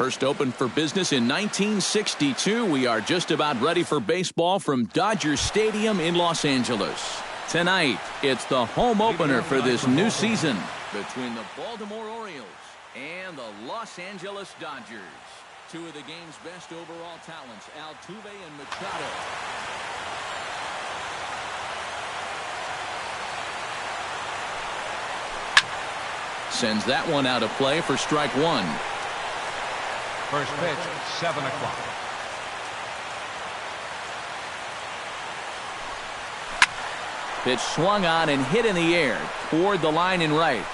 First opened for business in 1962. We are just about ready for baseball from Dodger Stadium in Los Angeles. Tonight, it's the home opener for this new season between the Baltimore Orioles and the Los Angeles Dodgers. Two of the game's best overall talents, Altuve and Machado. Sends that one out of play for strike one. First pitch, 7 o'clock. Pitch swung on and hit in the air toward the line and right.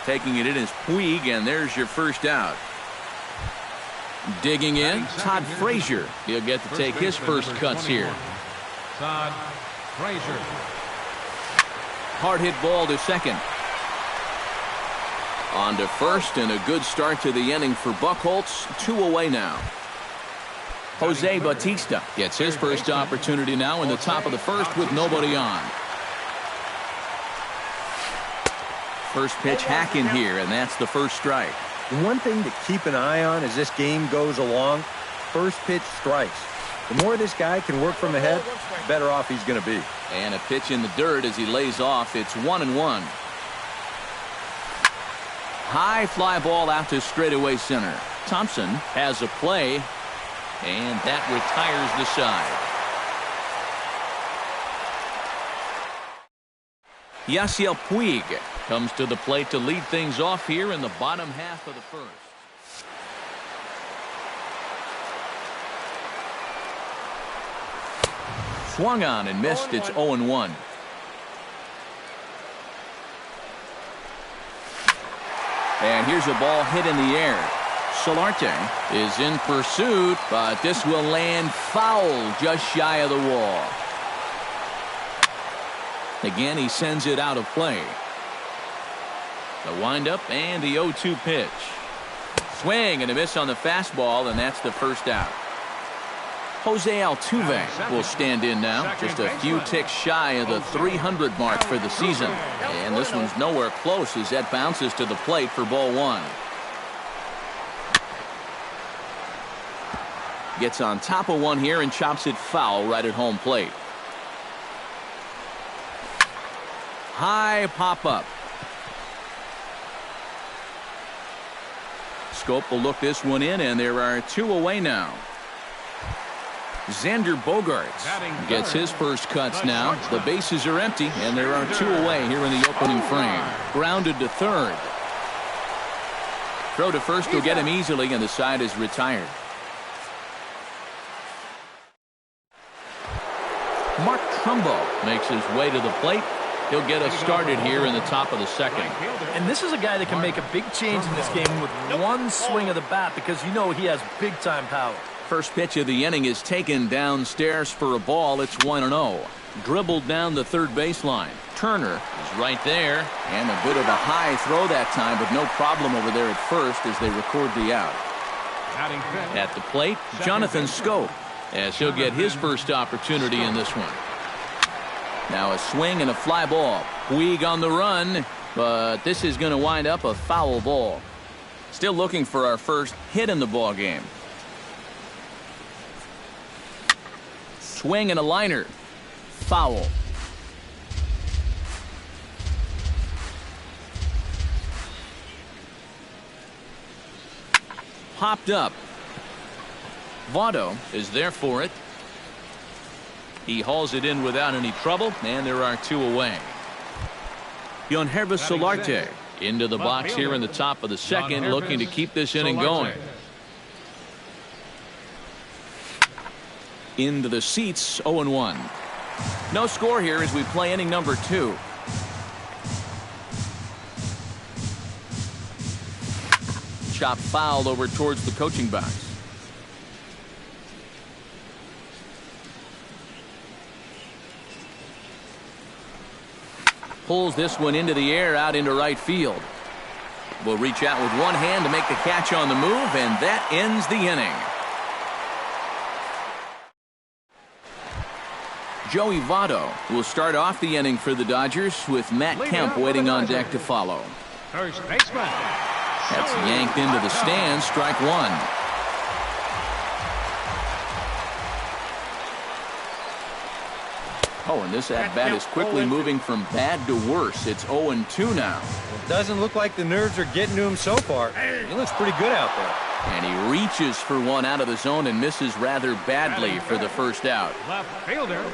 Taking it in is Puig, and there's your first out. Digging in, Todd Frazier. He'll get to take his first cuts here. Todd Frazier. Hard hit ball to second. On to first, and a good start to the inning for Buchholz. 2 away now. Jose Bautista gets his first opportunity now in the top of the first with nobody on. First pitch hack in here, and that's the first strike. One thing to keep an eye on as this game goes along, first pitch strikes. The more this guy can work from the head, the better off he's going to be. And a pitch in the dirt as he lays off. It's 1-1. High fly ball out to straightaway center. Thompson has a play, and that retires the side. Yasiel Puig comes to the plate to lead things off here in the bottom half of the first. Swung on and missed. It's 0-1. And here's a ball hit in the air. Solarte is in pursuit, but this will land foul just shy of the wall. Again, he sends it out of play. The windup and the 0-2 pitch. Swing and a miss on the fastball, and that's the first out. Jose Altuve will stand in now, just a few ticks shy of the 300 mark for the season. And this one's nowhere close as that bounces to the plate for ball one. Gets on top of one here and chops it foul right at home plate. High pop-up. Scope will look this one in, and there are 2 away now. Xander Bogaerts gets his first cuts now. The bases are empty, and there are 2 away here in the opening frame. Grounded to third. Throw to first will get him easily, and the side is retired. Mark Trumbo makes his way to the plate. He'll get us started here in the top of the second. And this is a guy that can make a big change in this game with one swing of the bat, because you know he has big-time power. First pitch of the inning is taken downstairs for a ball. It's 1-0. Dribbled down the third baseline. Turner is right there, and a bit of a high throw that time, but no problem over there at first as they record the out. At the plate, Jonathan Scope, as he'll get his first opportunity in this one. Now a swing and a fly ball. Puig on the run, but this is going to wind up a foul ball. Still looking for our first hit in the ball game. Swing and a liner. Foul. Popped up. Votto is there for it. He hauls it in without any trouble, and there are 2 away. Yangervis Solarte into the box here in the top of the second, looking to keep this inning going. Into the seats, 0-1. No score here as we play inning number 2. Chop foul over towards the coaching box. Pulls this one into the air out into right field. Will reach out with one hand to make the catch on the move, and that ends the inning. Joey Votto will start off the inning for the Dodgers with Matt Kemp waiting on deck to follow. First baseman, That's yanked into the stands, strike one. Oh, and this at-bat is quickly moving from bad to worse. It's 0-2 now. It doesn't look like the nerves are getting to him so far. He looks pretty good out there. And he reaches for one out of the zone and misses rather badly for the first out. Left fielder.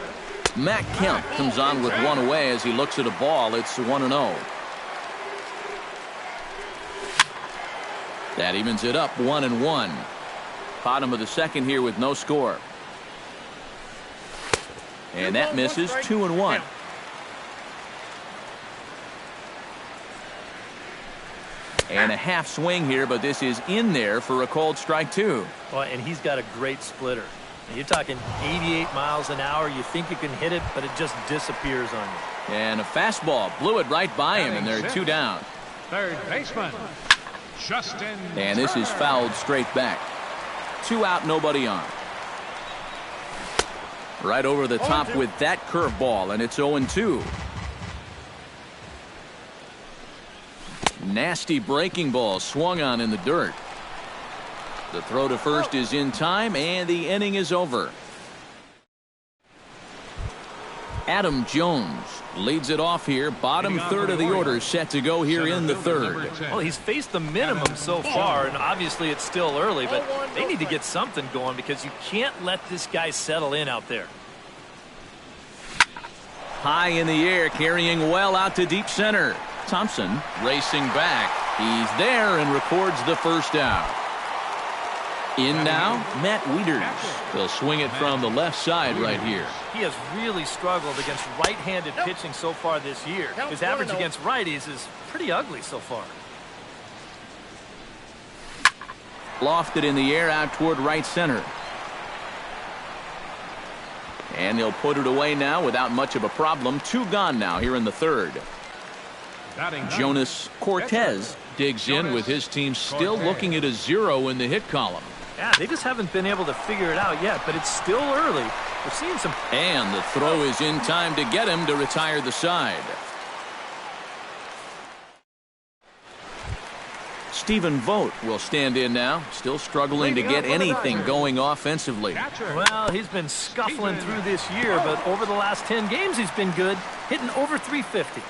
Matt Kemp comes on with one away as he looks at a ball. It's 1-0. That evens it up 1-1. Bottom of the second here with no score. And that misses 2-1. And a half swing here, but this is in there for a called strike two. Well, and he's got a great splitter. You're talking 88 miles an hour. You think you can hit it, but it just disappears on you. And a fastball blew it right by him, and they're two down. Third baseman, Justin. And this is fouled straight back. 2 out, nobody on. Right over the top with that curveball, and it's 0-2. Nasty breaking ball swung on in the dirt. The throw to first is in time, and the inning is over. Adam Jones leads it off here. Bottom third of the order set to go here in the third. Well, he's faced the minimum so far, and obviously it's still early, but they need to get something going because you can't let this guy settle in out there. High in the air, carrying well out to deep center. Thompson racing back. He's there and records the first out. In now, Matt Wieters. They'll swing it from the left side right here. He has really struggled against right-handed pitching so far this year. His average against righties is pretty ugly so far. Lofted in the air out toward right center. And they'll put it away now without much of a problem. 2 gone now here in the third. Jonas Cortez digs in with his team still looking at a 0 in the hit column. Yeah, they just haven't been able to figure it out yet, but it's still early. We're seeing some. And the throw is in time to get him to retire the side. Stephen Vogt will stand in now, still struggling to get anything going offensively. Well, he's been scuffling through this year, but over the last 10 games he's been good, hitting over 350.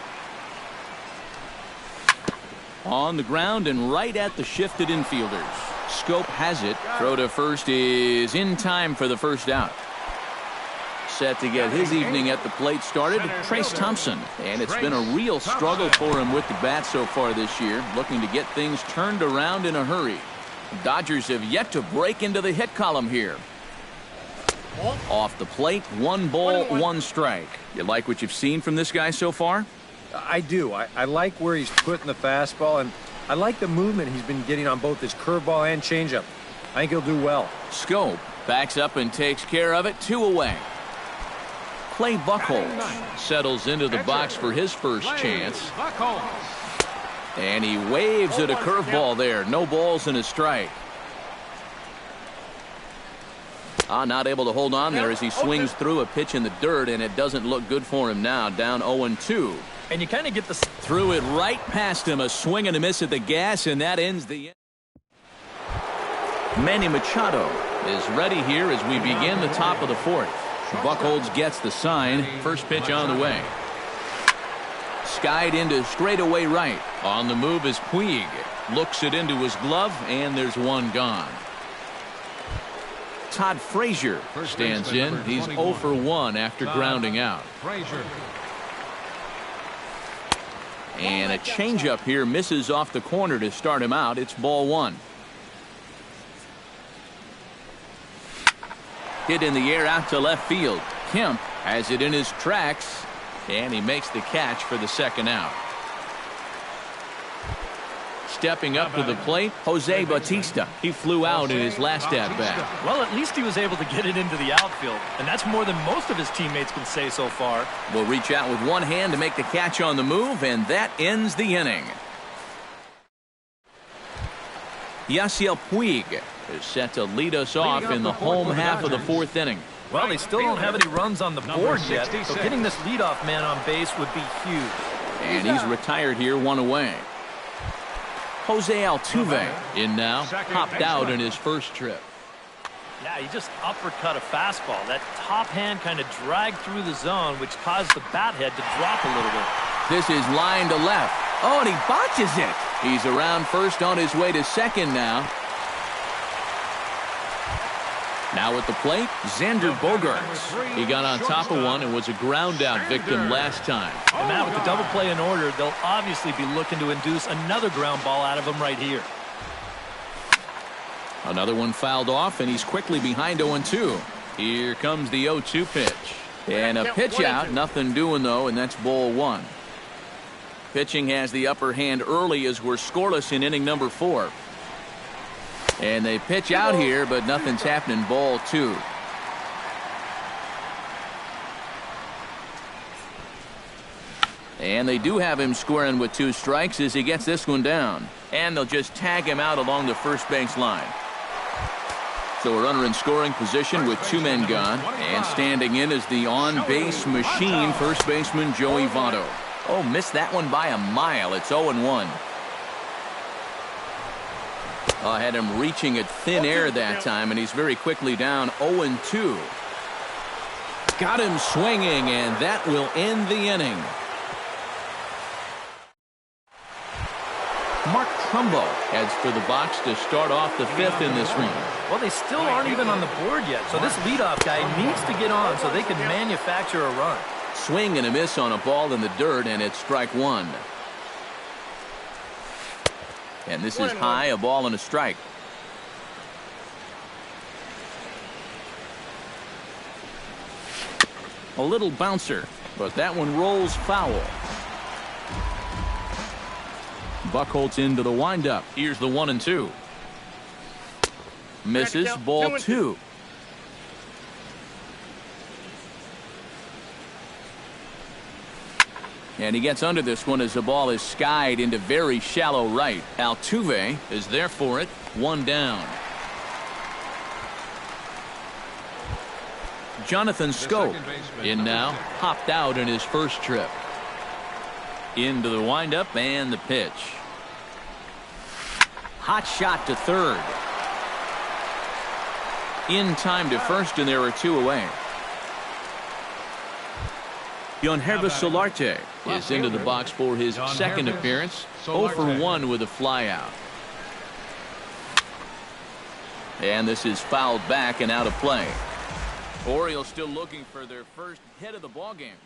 On the ground and right at the shifted infielders. Scope has it. Throw to first is in time for the first out. Set to get his evening at the plate started, Trace Thompson. And it's been a real struggle for him with the bat so far this year, looking to get things turned around in a hurry. Dodgers have yet to break into the hit column here. Off the plate, 1 ball, 1 strike. You like what you've seen from this guy so far? I do. I like where he's putting the fastball, and I like the movement he's been getting on both his curveball and changeup. I think he'll do well. Scope backs up and takes care of it. 2 away. Clay Buchholz settles into the box for his first chance. And he waves at a curveball there. No balls and a strike. Not able to hold on there as he swings through a pitch in the dirt, and it doesn't look good for him now. Down 0-2. And you kind of get the. Threw it right past him. A swing and a miss at the gas, and that ends the inning. Manny Machado is ready here as we begin the top of the 4th. Buchholz gets the sign. First pitch on the way. Skied into straightaway right. On the move is Puig. Looks it into his glove, and there's 1 gone. Todd Frazier stands in. He's 0 for 1 after grounding out. And a changeup here misses off the corner to start him out. It's ball 1. Hit in the air out to left field. Kemp has it in his tracks, and he makes the catch for the second out. Stepping up to the plate, Jose Bautista. He flew out in his last at-bat. Well, at least he was able to get it into the outfield, and that's more than most of his teammates can say so far. Will reach out with one hand to make the catch on the move, and that ends the inning. Yasiel Puig is set to lead us off in the home half of the 4th inning. Well, they still don't have any runs on the board yet, so getting this leadoff man on base would be huge. And he's retired here, 1 away. Jose Altuve in now, popped out in his first trip. Yeah, he just uppercut a fastball. That top hand kind of dragged through the zone, which caused the bat head to drop a little bit. This is line to left. Oh, and he botches it. He's around first on his way to second now. Now at the plate, Xander Bogaerts. He got on top of one and was a ground out victim last time. And now with the double play in order, they'll obviously be looking to induce another ground ball out of him right here. Another one fouled off, and he's quickly behind 0-2. Here comes the 0-2 pitch. And a pitch out, nothing doing though, and that's ball one. Pitching has the upper hand early as we're scoreless in inning number 4. And they pitch out here, but nothing's happening. Ball 2. And they do have him squaring with 2 strikes as he gets this one down. And they'll just tag him out along the first base line. So a runner in scoring position with 2 men gone. And standing in is the on-base machine, first baseman Joey Votto. Oh, missed that one by a mile. It's 0-1. I had him reaching at thin air that time, and he's very quickly down 0-2. Got him swinging, and that will end the inning. Mark Trumbo heads for the box to start off the 5th in this one. Well, they still aren't even on the board yet, so this leadoff guy needs to get on so they can manufacture a run. Swing and a miss on a ball in the dirt, and it's strike 1. And this is high, a ball and a strike. A little bouncer, but that one rolls foul. Buchholz into the windup. Here's the 1-2. Misses, ball 2. And he gets under this one as the ball is skied into very shallow right. Altuve is there for it. 1 down. Jonathan Schoop in now, popped out in his first trip. Into the windup and the pitch. Hot shot to third. In time to first, and there are 2 away. Yangervis Solarte is into the box for his second appearance. 0 for 1 with a flyout. And this is fouled back and out of play. Orioles still looking for their first hit of the ballgame.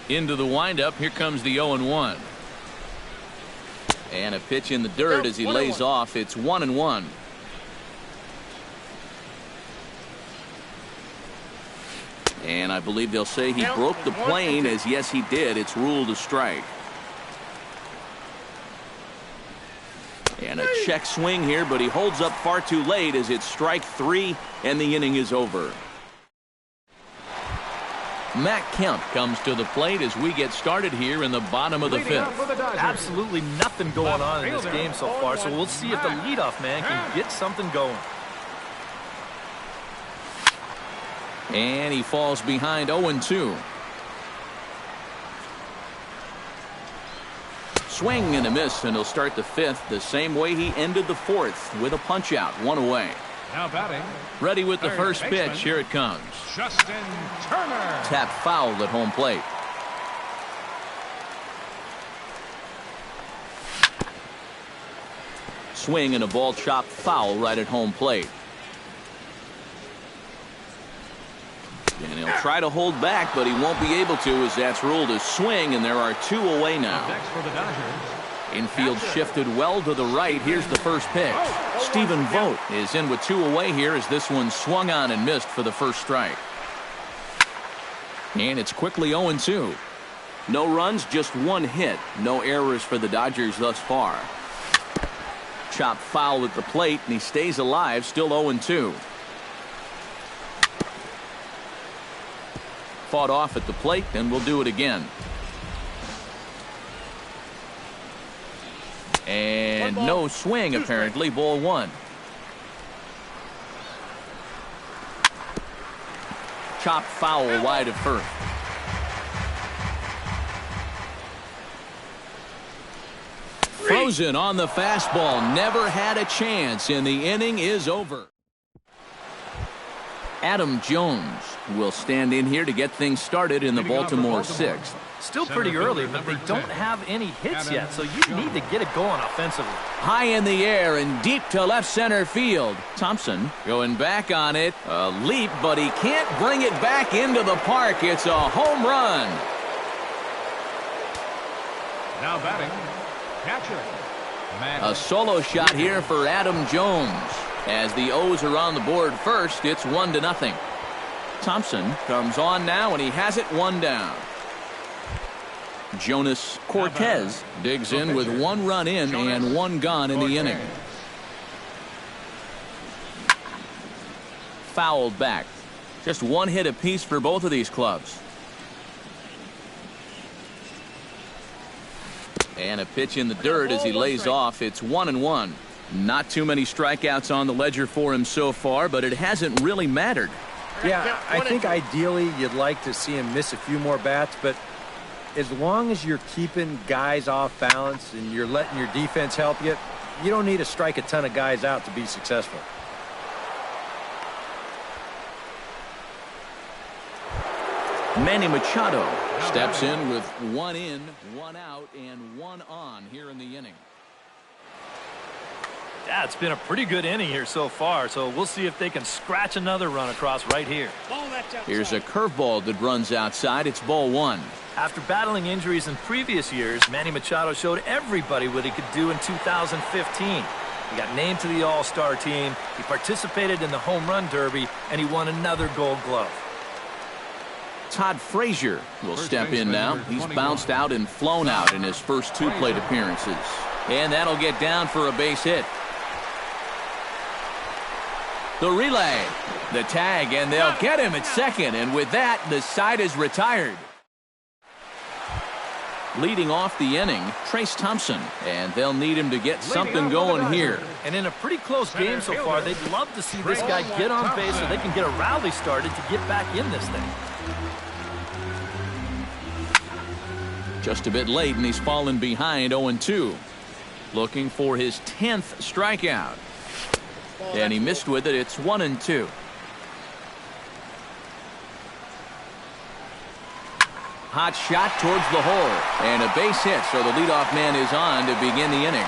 Into the windup. Here comes the 0-1. And a pitch in the dirt as he lays off. It's 1-1. And I believe they'll say he broke the plane, as yes he did. It's ruled a strike. And a check swing here, but he holds up far too late as it's strike 3 and the inning is over. Matt Kemp comes to the plate as we get started here in the bottom of the 5th. Absolutely nothing going on in this game so far, so we'll see if the leadoff man can get something going. And he falls behind 0-2. Swing and a miss, and he'll start the 5th the same way he ended the 4th with a punch out, 1 away. Now batting. Ready with the first pitch. Here it comes. Justin Turner. Tap fouled at home plate. Swing and a ball chopped foul right at home plate. And he'll try to hold back, but he won't be able to as that's ruled a swing, and there are 2 away now. Next for the Dodgers. Infield shifted well to the right. Here's the first pitch. Stephen Vogt is in with 2 away here as this one swung on and missed for the first strike. And it's quickly 0-2. No runs, just 1 hit. No errors for the Dodgers thus far. Chopped foul at the plate, and he stays alive, still 0-2. Fought off at the plate, and we'll do it again. And no swing, apparently. Ball 1. chopped foul wide of first. Frozen on the fastball. Never had a chance, and the inning is over. Adam Jones will stand in here to get things started in the Baltimore sixth. Still pretty early, but they don't have any hits yet, so you need to get it going offensively. High in the air and deep to left center field. Thompson going back on it. A leap, but he can't bring it back into the park. It's a home run. Now batting, catcher. A solo shot here for Adam Jones. As the O's are on the board first, it's 1-0. Thompson comes on now, and he has it one down. Jonas Cortez digs in with 1 run in and 1 gone in the inning. Fouled back. Just 1 hit apiece for both of these clubs. And a pitch in the dirt as he lays off. It's 1-1. Not too many strikeouts on the ledger for him so far, but it hasn't really mattered. Yeah, I think ideally you'd like to see him miss a few more bats, but as long as you're keeping guys off balance and you're letting your defense help you, you don't need to strike a ton of guys out to be successful. Manny Machado steps in with 1 in, 1 out, and 1 on here in the inning. Yeah, it's been a pretty good inning here so far, so we'll see if they can scratch another run across right here. Here's a curveball that runs outside. It's ball 1. After battling injuries in previous years, Manny Machado showed everybody what he could do in 2015. He got named to the All-Star team, he participated in the Home Run Derby, and he won another Gold Glove. Todd Frazier will step in now. He's bounced out and flown out in his first 2 plate appearances. And that'll get down for a base hit. The relay, the tag, and they'll get him at second. And with that, the side is retired. Leading off the inning, Trace Thompson, and they'll need him to get something going here. And in a pretty close game so far, they'd love to see this guy get on base so they can get a rally started to get back in this thing. Just a bit late, and he's fallen behind 0-2. Looking for his 10th strikeout. And he missed with it. It's 1-2. Hot shot towards the hole. And a base hit, so the leadoff man is on to begin the inning.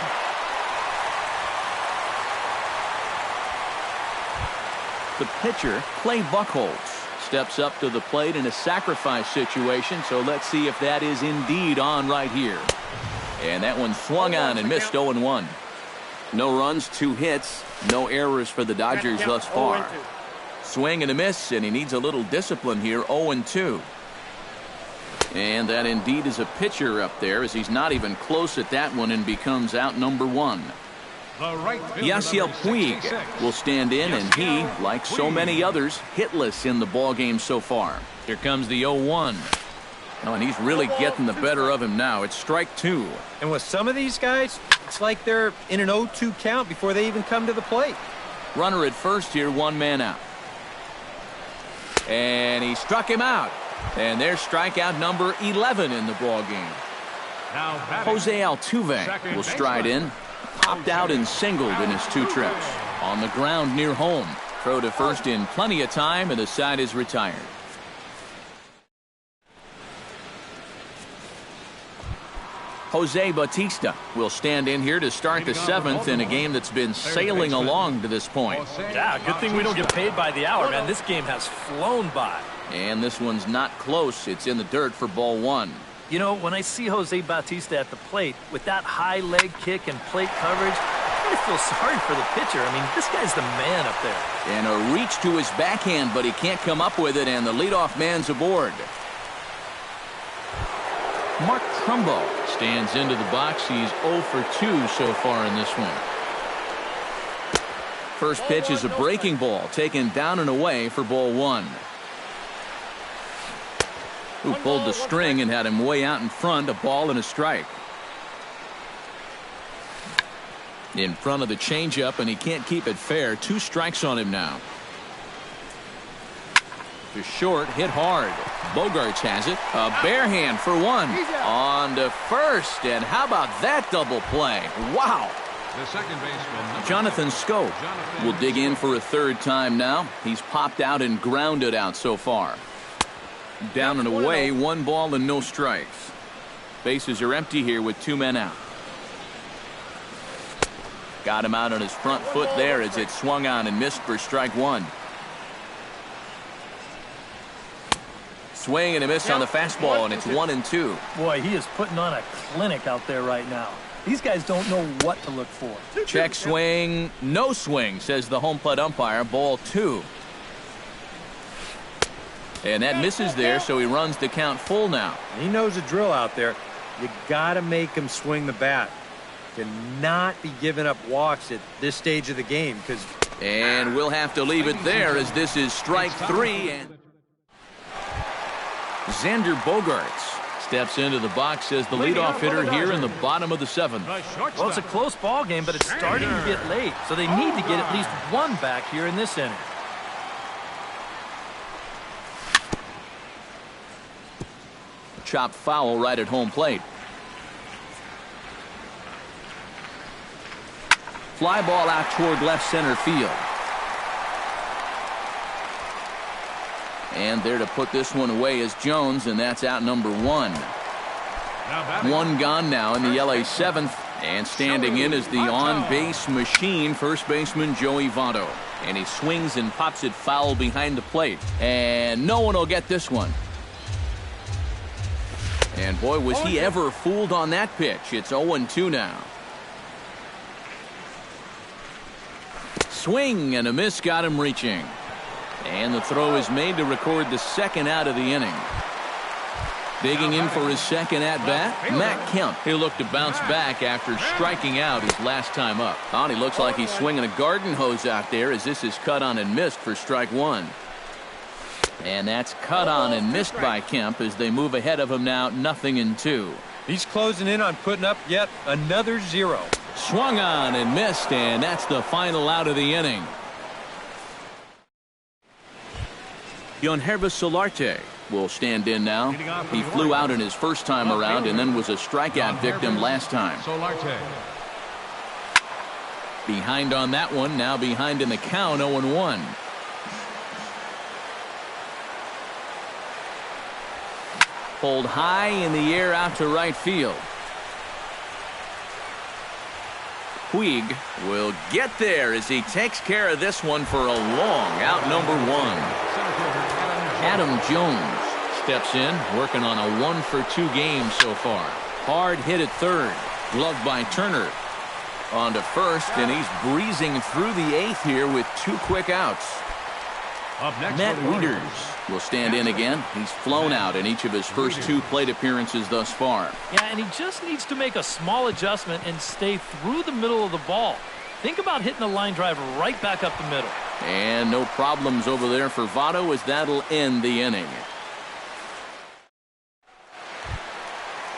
The pitcher, Clay Buchholz, steps up to the plate in a sacrifice situation, so let's see if that is indeed on right here. And that one swung on and missed. 0-1. No runs, 2 hits, no errors for the Dodgers thus far. Swing and a miss, and he needs a little discipline here. 0-2. And that indeed is a pitcher up there, as he's not even close at that one and becomes out number 1. Yasiel Puig will stand in, and he, like so many others, hitless in the ballgame so far. Here comes the 0-1. Oh, and he's really getting the better of him now. It's strike 2. And with some of these guys, it's like they're in an 0-2 count before they even come to the plate. Runner at first here, 1 man out. And he struck him out. And there's strikeout number 11 in the ballgame. Jose Altuve will stride in. Popped out and singled in his 2 trips. On the ground near home. Throw to first in plenty of time, and the side is retired. Jose Bautista will stand in here to start the 7th in a game that's been sailing along to this point. Yeah, good thing we don't get paid by the hour, man. This game has flown by. And this one's not close. It's in the dirt for ball 1. You know, when I see Jose Bautista at the plate with that high leg kick and plate coverage, I kind of feel sorry for the pitcher. I mean, this guy's the man up there. And a reach to his backhand, but he can't come up with it, and the leadoff man's aboard. Mark Trumbo stands into the box. He's 0 for 2 so far in this one. First pitch is a breaking ball taken down and away for ball 1. Who pulled the string and had him way out in front, a ball and a strike. In front of the changeup, and he can't keep it fair. 2 strikes on him now. to short, hit hard. Bogarts has it. A bare hand for one. On to first, and how about that double play? Wow. The second baseman, Jonathan Scope will dig in for a third time now. He's popped out and grounded out so far. Down and away, 1 ball and no strikes. Bases are empty here with 2 men out. Got him out on his front foot there as it swung on and missed for strike 1. Swing and a miss on the fastball, and it's 1-2. Boy, he is putting on a clinic out there right now. These guys don't know what to look for. Check swing, no swing, says the home plate umpire. Ball 2. And that misses there, so he runs the count full now. He knows the drill out there. You got to make him swing the bat. Cannot be giving up walks at this stage of the game. And we'll have to leave it there as this is strike 3. And Xander Bogarts steps into the box as the leadoff hitter here in the bottom of the 7th. Well, it's a close ball game, but it's starting to get late, so they need to get at least 1 back here in this inning. Chopped foul right at home plate. Fly ball out toward left center field. And there to put this one away is Jones, and that's out number 1. 1 gone now in the LA 7th, and standing in is the on-base machine, first baseman Joey Votto. And he swings and pops it foul behind the plate. And no one will get this one. And boy, was he ever fooled on that pitch. It's 0-2 now. Swing and a miss got him reaching. And the throw is made to record the 2nd out of the inning. Digging in for his 2nd at-bat, Matt Kemp. He'll look to bounce back after striking out his last time up. Oh, he looks like he's swinging a garden hose out there as this is cut on and missed for strike 1. And that's cut on and missed by Kemp as they move ahead of him now, 0-2. He's closing in on putting up yet another 0. Swung on and missed, and that's the final out of the inning. Yonhervis Solarte will stand in now. He flew out in his first time around and then was a strikeout victim last time. Solarte. Behind on that one, now behind in the count, 0-1. Pulled high in the air out to right field. Puig will get there as he takes care of this one for a long out number 1. Adam Jones steps in, working on a 1-for-2 game so far. Hard hit at third, gloved by Turner. On to first, and he's breezing through the 8th here with 2 quick outs. Up next, Matt Wieters will stand in again. He's flown out in each of his first 2 plate appearances thus far. Yeah, and he just needs to make a small adjustment and stay through the middle of the ball. Think about hitting a line drive right back up the middle. And no problems over there for Votto as that'll end the inning.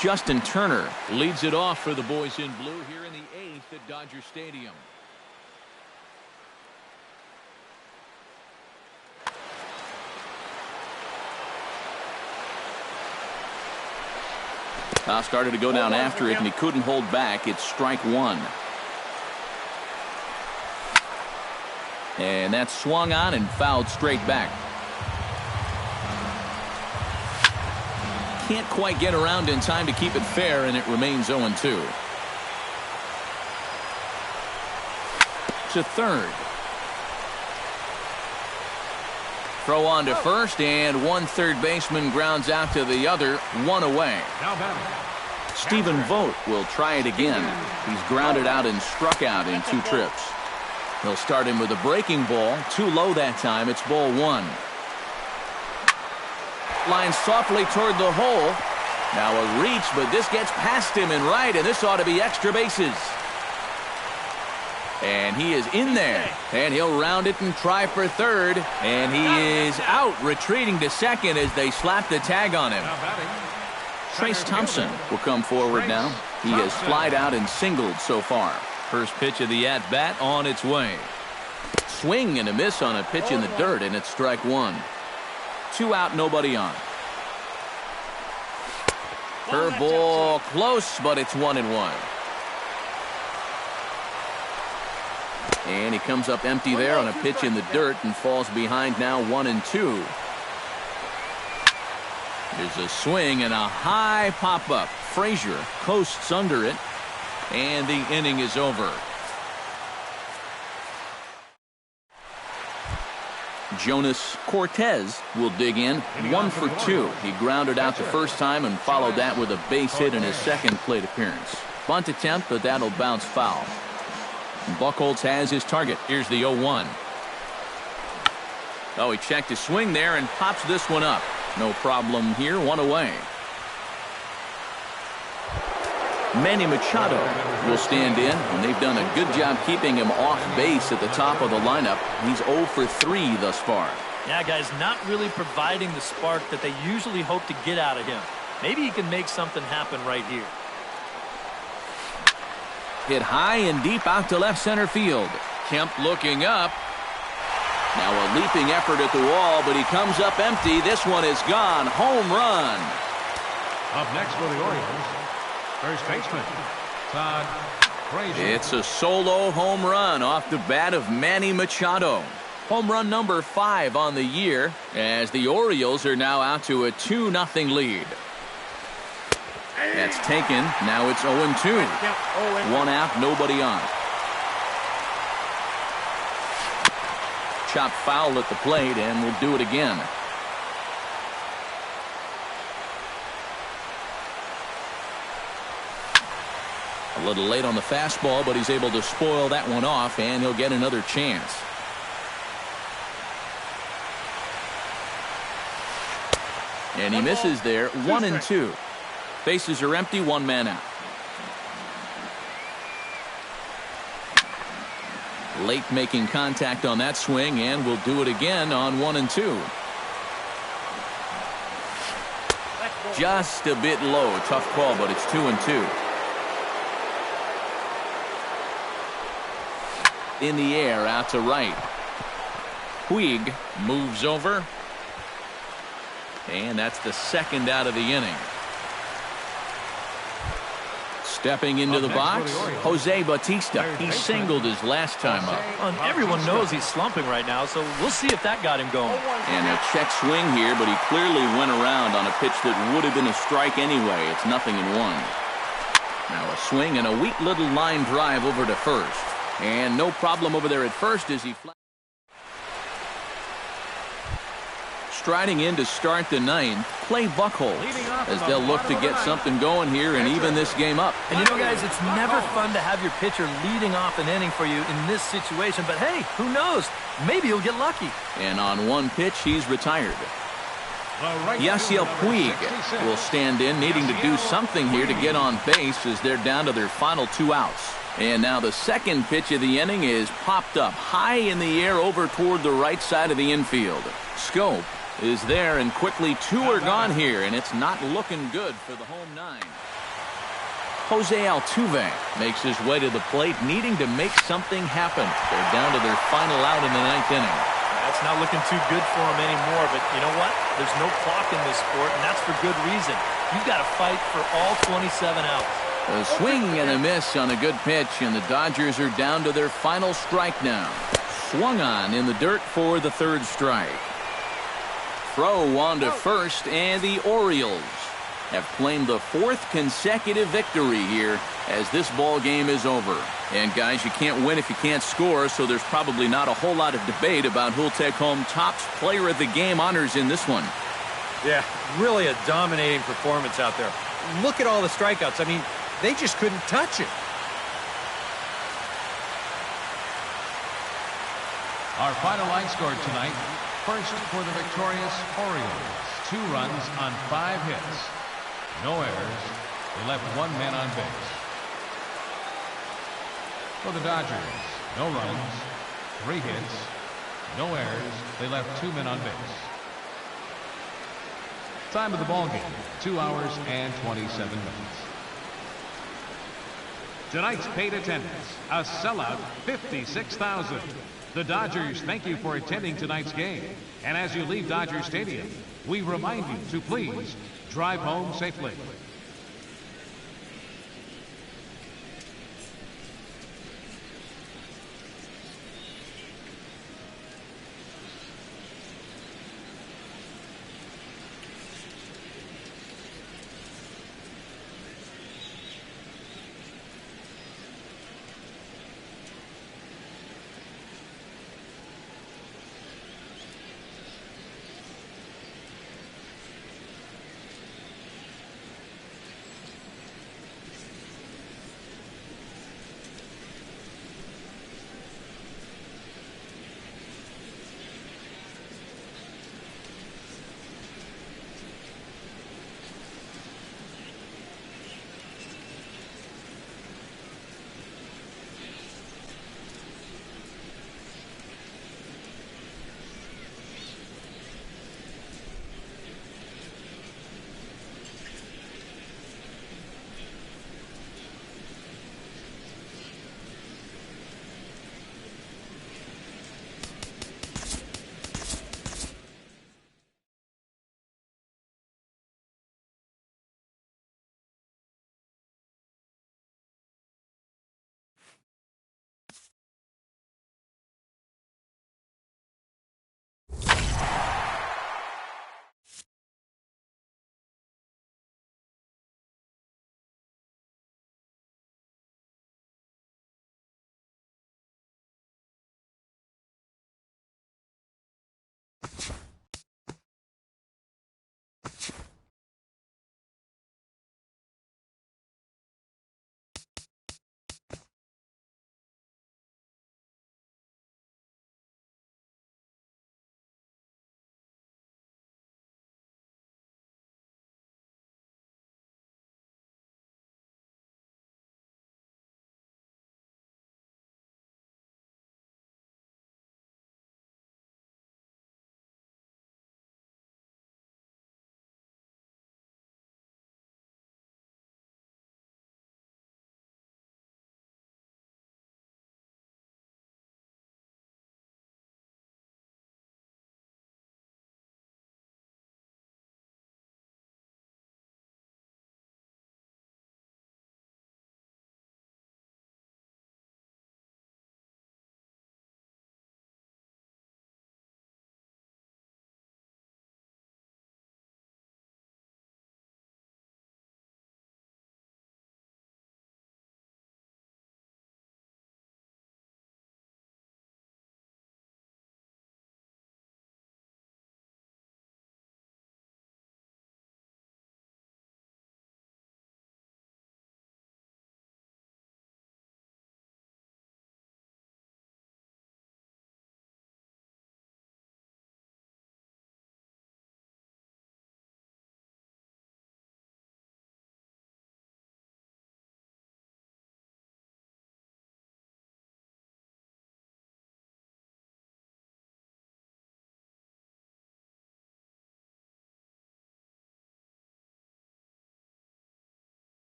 Justin Turner leads it off for the boys in blue here in the 8th at Dodger Stadium. Started to go down after it, and he couldn't hold back. It's strike 1. And that's swung on and fouled straight back. Can't quite get around in time to keep it fair, and it remains 0-2. To third. Throw on to first, and one third baseman grounds out to the other, 1 away. Stephen Vogt will try it again. He's grounded out and struck out in 2 trips. He'll start him with a breaking ball, too low that time. It's ball 1. Line softly toward the hole. Now a reach, but this gets past him and right, and this ought to be extra bases. And he is in there, and he'll round it and try for third, and he is out, retreating to second as they slap the tag on him. Trace Thompson will come forward now. He has flied out and singled so far. First pitch of the at-bat on its way. Swing and a miss on a pitch in the dirt, and it's strike 1. 2 out, nobody on. Curveball close, but it's 1-1. And he comes up empty there on a pitch in the dirt and falls behind now 1-2. There's a swing and a high pop-up. Frazier coasts under it, and the inning is over. Jonas Cortez will dig in, 1 for 2. He grounded out the first time and followed that with a base hit in his second plate appearance. Bunt attempt, but that'll bounce foul. Buchholz has his target. Here's the 0-1. Oh, he checked his swing there and pops this one up. No problem here, 1 away. Manny Machado will stand in, and they've done a good job keeping him off base at the top of the lineup. He's 0 for 3 thus far. Yeah, guys, not really providing the spark that they usually hope to get out of him. Maybe he can make something happen right here. Hit high and deep out to left center field. Kemp looking up. Now a leaping effort at the wall, but he comes up empty. This one is gone. Home run. Up next for the Orioles, first baseman Todd Frazier. It's a solo home run off the bat of Manny Machado. Home run number 5 on the year, as the Orioles are now out to a 2-0 lead. That's taken. Now it's 0-2. 1 out, nobody on. Chop foul at the plate, and we'll do it again. A little late on the fastball, but he's able to spoil that one off, and he'll get another chance. And he misses there. 1-2. Bases are empty, 1 man out. Late making contact on that swing, and we'll do it again on 1-2. Just a bit low. Tough call, but it's 2-2. In the air, out to right. Puig moves over. And that's the second out of the inning. Stepping into the box, Jose Bautista. He singled his last time up. And everyone knows he's slumping right now, so we'll see if that got him going. And a check swing here, but he clearly went around on a pitch that would have been a strike anyway. It's 0-1. Now a swing and a weak little line drive over to first. And no problem over there at first as he striding in to start the 9th, Clay Buchholz, as they'll look to get something going here and even this game up. And you know, guys, it's never fun to have your pitcher leading off an inning for you in this situation, but hey, who knows? Maybe he'll get lucky. And on one pitch, he's retired. Yasiel Puig will stand in, needing to do something here to get on base as they're down to their final 2 outs. And now the second pitch of the inning is popped up high in the air over toward the right side of the infield. Scope is there, and quickly 2 are gone here, and it's not looking good for the home 9. Jose Altuve makes his way to the plate, needing to make something happen. They're down to their final out in the 9th inning. That's not looking too good for him anymore, but you know what? There's no clock in this sport, and that's for good reason. You've got to fight for all 27 outs. A swing and a miss on a good pitch, and the Dodgers are down to their final strike now. Swung on in the dirt for the 3rd strike. Throw on to first, and the Orioles have claimed the 4th consecutive victory here as this ball game is over. And guys, you can't win if you can't score, so there's probably not a whole lot of debate about who'll take home Topps Player of the Game honors in this one. Yeah, really a dominating performance out there. Look at all the strikeouts. I mean, they just couldn't touch it. Our final line score tonight. First for the victorious Orioles. 2 runs on 5 hits. No errors. They left 1 man on base. For the Dodgers, no runs, 3 hits, no errors. They left 2 men on base. Time of the ball game, 2 hours and 27 minutes. Tonight's paid attendance, a sellout 56,000. The Dodgers thank you for attending tonight's game. And as you leave Dodger Stadium, we remind you to please drive home safely.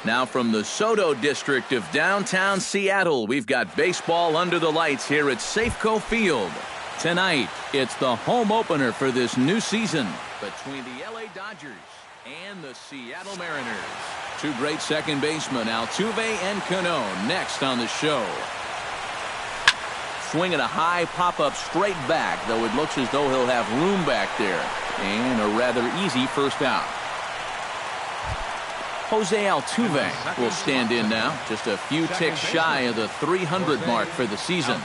Now from the Soto district of downtown Seattle, we've got baseball under the lights here at Safeco Field. Tonight, it's the home opener for this new season between the LA Dodgers and the Seattle Mariners. Two great second basemen, Altuve and Cano, next on the show. Swinging a high pop-up straight back, though it looks as though he'll have room back there. And a rather easy first out. Jose Altuve will stand in now, just a few ticks shy of the 300 mark for the season.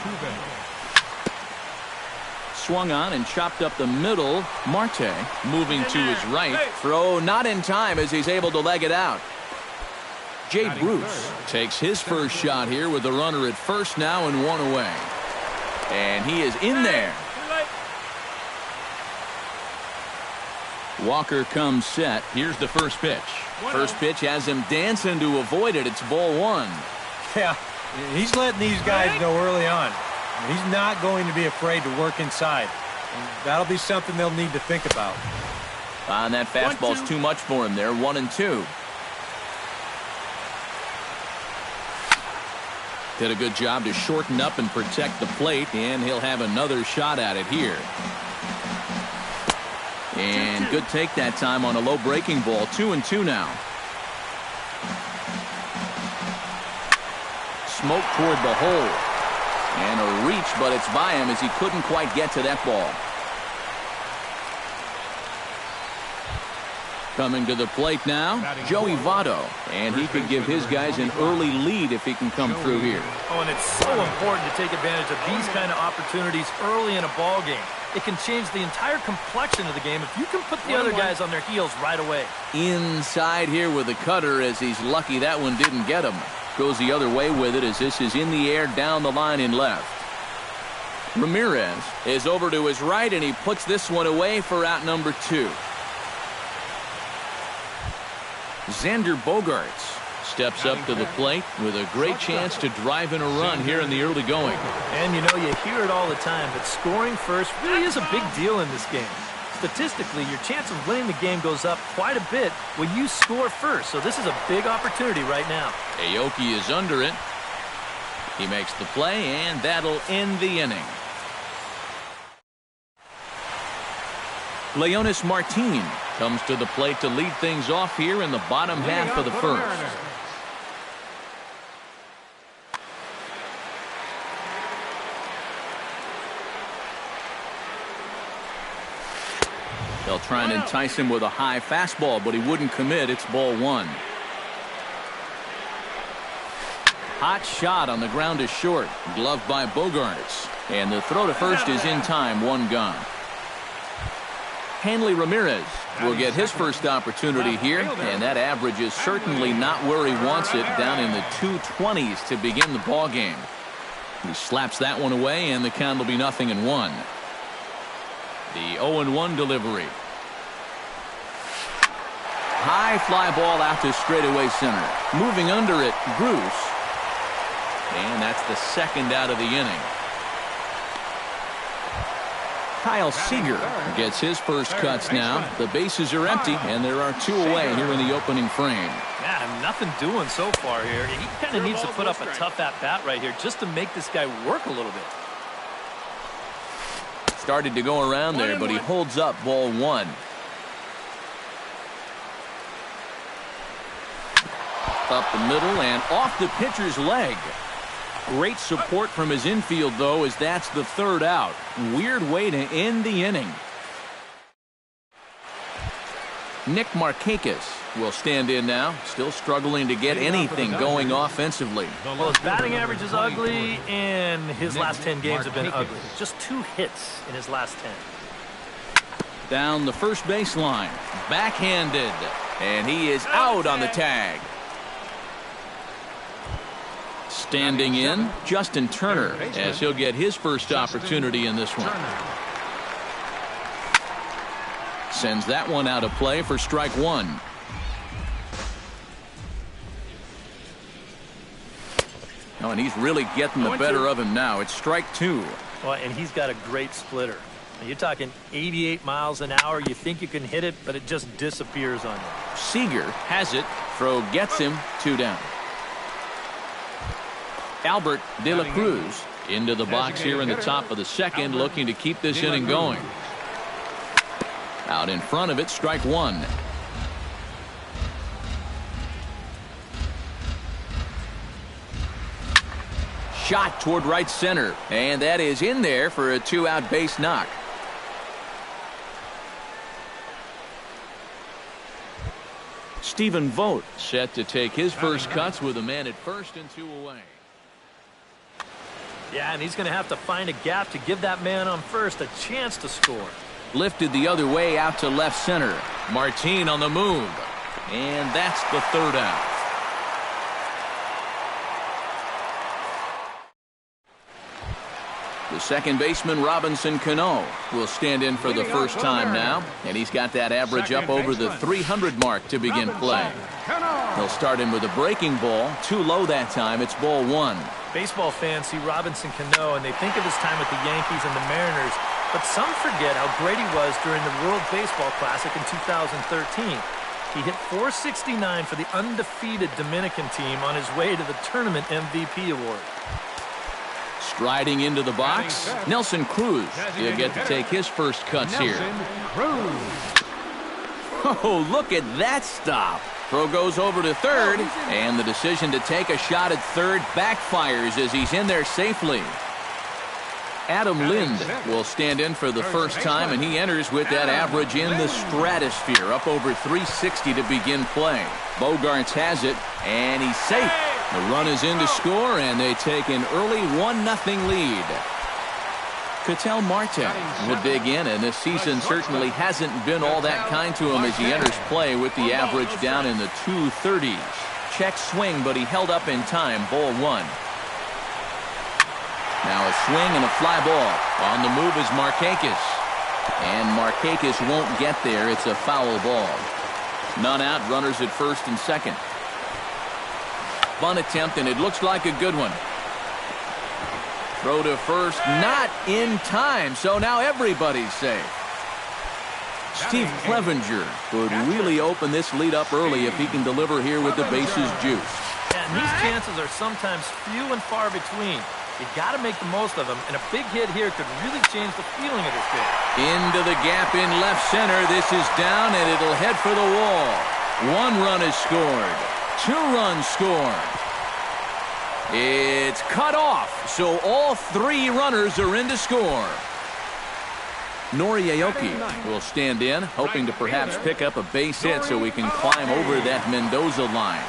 Swung on and chopped up the middle. Marte moving to his right. Throw not in time as he's able to leg it out. Jay Bruce takes his first shot here with the runner at first now and one away. And he is in there. Walker comes set. Here's the first pitch. First pitch has him dancing to avoid it. It's ball one. Yeah, he's letting these guys know early on. He's not going to be afraid to work inside. And that'll be something they'll need to think about. And that fastball's too much for him there. 1-2. Did a good job to shorten up and protect the plate, and he'll have another shot at it here. And good take that time on a low breaking ball. 2-2 now. Smoke toward the hole. And a reach, but it's by him as he couldn't quite get to that ball. Coming to the plate now, Joey Votto. And he could give his guys an early lead if he can come through here. Oh, and it's so important to take advantage of these kind of opportunities early in a ball game. It can change the entire complexion of the game if you can put the other guys on their heels right away. Inside here with a cutter as he's lucky that one didn't get him. Goes the other way with it as this is in the air down the line in left. Ramirez is over to his right and he puts this one away for out number 2. Xander Bogaerts steps up to the plate with a great chance to drive in a run here in the early going. And you know, you hear it all the time, but scoring first really is a big deal in this game. Statistically, your chance of winning the game goes up quite a bit when you score first, so this is a big opportunity right now. Aoki is under it. He makes the play, and that'll end the inning. Leonis Martin comes to the plate to lead things off here in the bottom half of the first. They'll try and entice him with a high fastball, but he wouldn't commit. It's ball one. Hot shot on the ground is short. Gloved by Bogaerts. And the throw to first is in time. One gone. Hanley Ramirez will get his first opportunity here, and that average is certainly not where he wants it, down in the 220s to begin the ball game. He slaps that one away, and the count will be 0-1. The 0-1 delivery. High fly ball out to straightaway center. Moving under it, Bruce. And that's the second out of the inning. Kyle Seager gets his first cuts now. The bases are empty, and there are 2 away here in the opening frame. Man, nothing doing so far here. He kind of needs to put up a tough at-bat right here just to make this guy work a little bit. Started to go around there, but he holds up ball one. Up the middle and off the pitcher's leg. Great support from his infield, though, as that's the third out. Weird way to end the inning. Nick Markakis will stand in now, still struggling to get anything going offensively. Well, his batting average is ugly, and his last 10 games have been ugly. Just 2 hits in his last 10. Down the first baseline, backhanded, and he is out on the tag. Standing in, Justin Turner, as he'll get his first opportunity in this one. Sends that one out of play for strike one. Oh, and he's really getting the better of him now. It's strike two. Well, and he's got a great splitter. You're talking 88 miles an hour. You think you can hit it, but it just disappears on you. Seager has it. Throw gets him. 2 down. Albert De La Cruz into the box here in the top of the second, looking to keep this inning going. Out in front of it, strike 1. Shot toward right center, and that is in there for a 2-out base knock. Stephen Vogt set to take his first cuts with a man at first and 2 away. Yeah, and he's going to have to find a gap to give that man on first a chance to score. Lifted the other way out to left center. Martin on the move. And that's the 3rd out. The second baseman, Robinson Cano, will stand in for the first time now. And he's got that average up over the 300 mark to begin play. He'll start in with a breaking ball. Too low that time. It's ball 1. Baseball fans see Robinson Cano, and they think of his time with the Yankees and the Mariners. But some forget how great he was during the World Baseball Classic in 2013. He hit .469 for the undefeated Dominican team on his way to the tournament MVP award. Striding into the box, Nelson Cruz. He'll get to take his first cuts here. Oh, look at that stop. Throw goes over to third, and the decision to take a shot at third backfires as he's in there safely. Adam Lind will stand in for the first time, and he enters with that average in the stratosphere, up over 360 to begin play. Bogarts has it, and he's safe. The run is in to score, and they take an early 1-0 lead. Ketel Marte will dig in, and this season certainly hasn't been all that kind to him as he enters play with the average down in the 230s. Check swing, but he held up in time. Ball 1. Now a swing and a fly ball. On the move is Markakis. And Markakis won't get there. It's a foul ball. None out, runners at first and second. Bunt attempt, and it looks like a good one. Throw to first, not in time, so now everybody's safe. Steve Clevenger would really open this lead up early if he can deliver here with the bases juiced. And these chances are sometimes few and far between. You got to make the most of them, and a big hit here could really change the feeling of this game. Into the gap in left center. This is down, and it'll head for the wall. 1 run is scored. 2 runs scored. It's cut off, so all 3 runners are in to score. Nori Aoki will stand in, hoping to perhaps pick up a base hit so he can climb over that Mendoza line.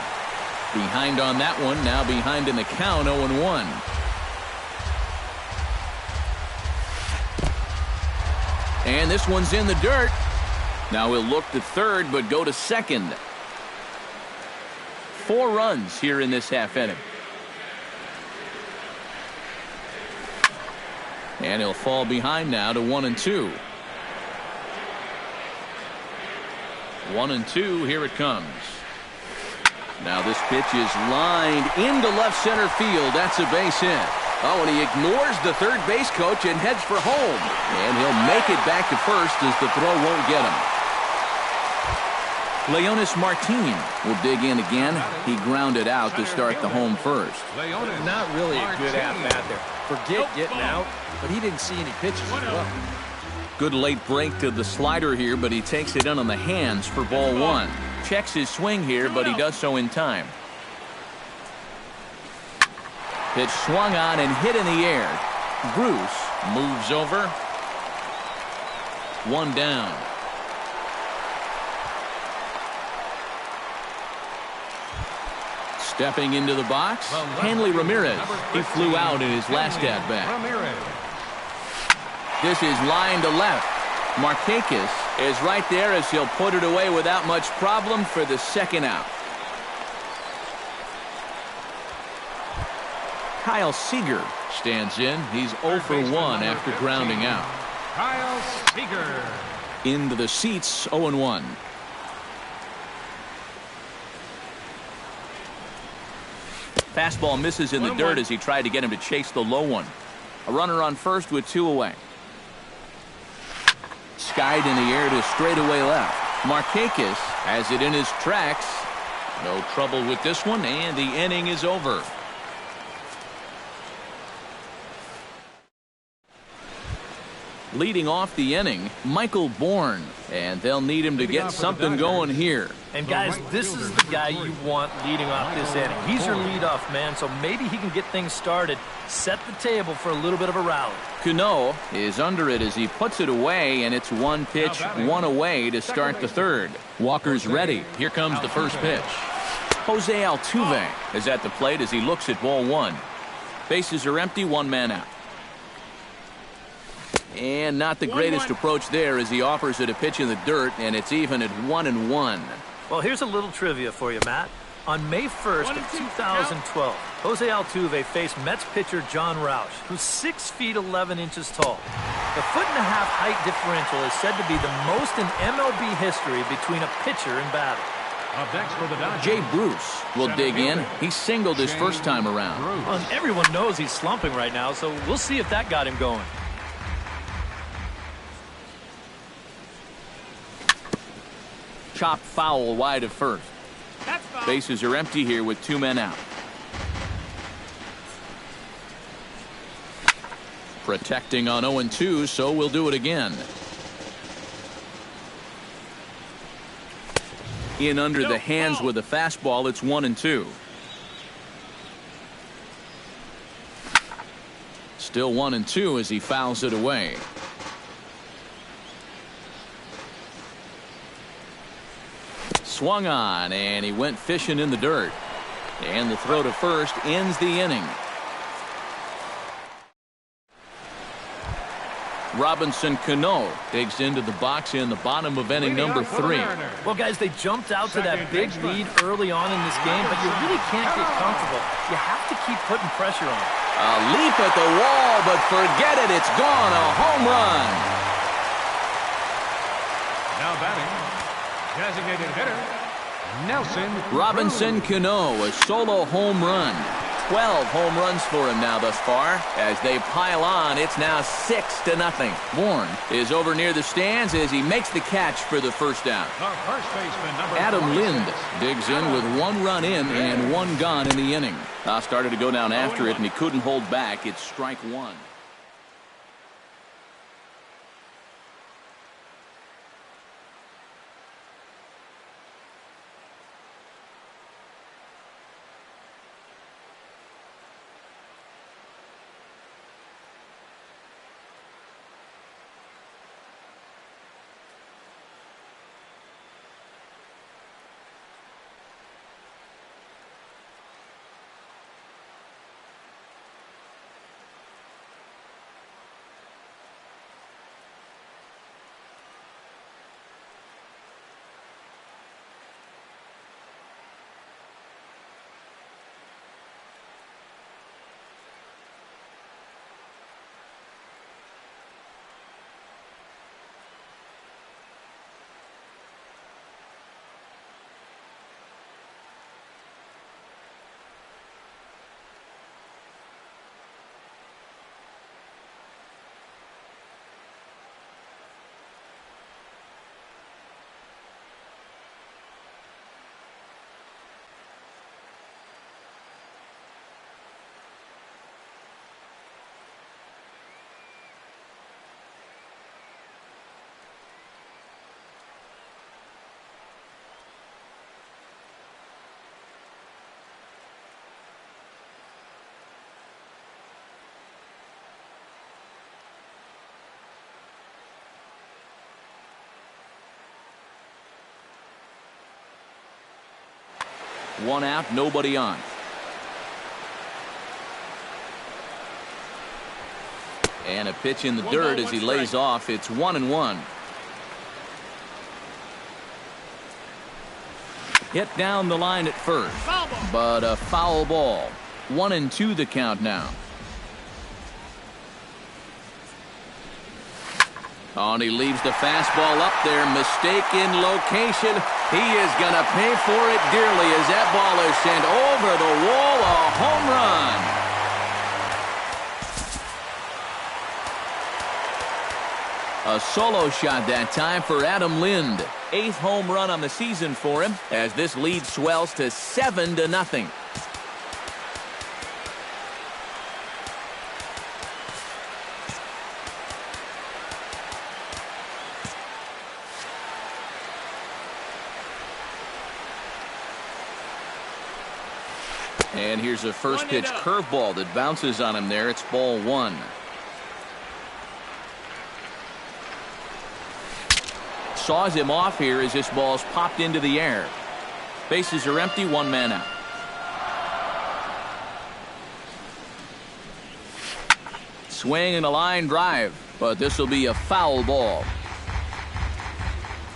Behind on that one, now behind in the count, 0-1. And this one's in the dirt. Now he'll look to third, but go to second. 4 runs here in this half inning. And he'll fall behind now to 1-2. 1-2, here it comes. Now this pitch is lined into left center field. That's a base hit. Oh, and he ignores the third base coach and heads for home. And he'll make it back to first as the throw won't get him. Leonis Martin will dig in again. He grounded out to start the home first. Not really a good at-bat there. Forget getting out, but he didn't see any pitches as well. Good late break to the slider here, but he takes it in on the hands for ball 1. Checks his swing here, but he does so in time. Pitch swung on and hit in the air. Bruce moves over. 1 down. Stepping into the box, Hanley Ramirez. He flew out in his last at-bat. This is line to left. Markakis is right there as he'll put it away without much problem for the second out. Kyle Seager stands in. He's 0 for 1 after grounding out. Kyle Seager. Into the seats, 0-1. Fastball misses in the dirt as he tried to get him to chase the low one. A runner on first with 2 away. skied in the air to straightaway left. Markakis has it in his tracks. No trouble with this one, and the inning is over. Leading off the inning, Michael Bourne, and they'll need him to get something going here. And guys, this is the guy you want leading off this inning. He's your leadoff man, so maybe he can get things started, set the table for a little bit of a rally. Cano is under it as he puts it away, and it's one pitch, one away to start the third. Walker's ready. Here comes the first pitch. Jose Altuve is at the plate as he looks at ball one. Bases are empty, one man out. And not the greatest approach there as he offers it a pitch in the dirt, and it's even at 1-1. Well, here's a little trivia for you, Matt. On May 1st of 2012, Jose Altuve faced Mets pitcher John Roush, who's 6 feet 11 inches tall. The 1.5-foot height differential is said to be the most in MLB history between a pitcher and batter. Up next for the Dodgers, Jay Bruce will dig in. He singled his first time around. Well, and everyone knows he's slumping right now, so we'll see if that got him going. Chopped foul wide of first. Bases are empty here with 2 men out. Protecting on 0-2, so we'll do it again. In under the hands with a fastball, it's 1-2. Still 1-2 as he fouls it away. Swung on, and he went fishing in the dirt. And the throw to first ends the inning. Robinson Cano digs into the box in the bottom of inning number 3. Well, guys, they jumped out to that big lead early on in this game, but you really can't get comfortable. You have to keep putting pressure on it. A leap at the wall, but forget it. It's gone. A home run. now batting, designated hitter, Nelson Robinson Cano, a solo home run. 12 home runs for him now thus far. As they pile on, it's now 6-0. Bourne is over near the stands as he makes the catch for the first down. The first baseman, number Adam 46. Lind digs in with 1 run in and 1 gone in the inning. Started to go down after it, and he couldn't hold back. It's strike 1. One out, nobody on. And a pitch in the dirt as he lays off. It's 1-1. Hit down the line at first, but a foul ball. 1-2 the count now. Oh, and he leaves the fastball up there. Mistaken location. He is going to pay for it dearly as that ball is sent over the wall. A home run. A solo shot that time for Adam Lind. 8th home run on the season for him as this lead swells to 7-0. And here's a first pitch curveball that bounces on him there. It's ball 1. Saws him off here as this ball's popped into the air. Bases are empty, 1 man out. Swing and a line drive, but this will be a foul ball.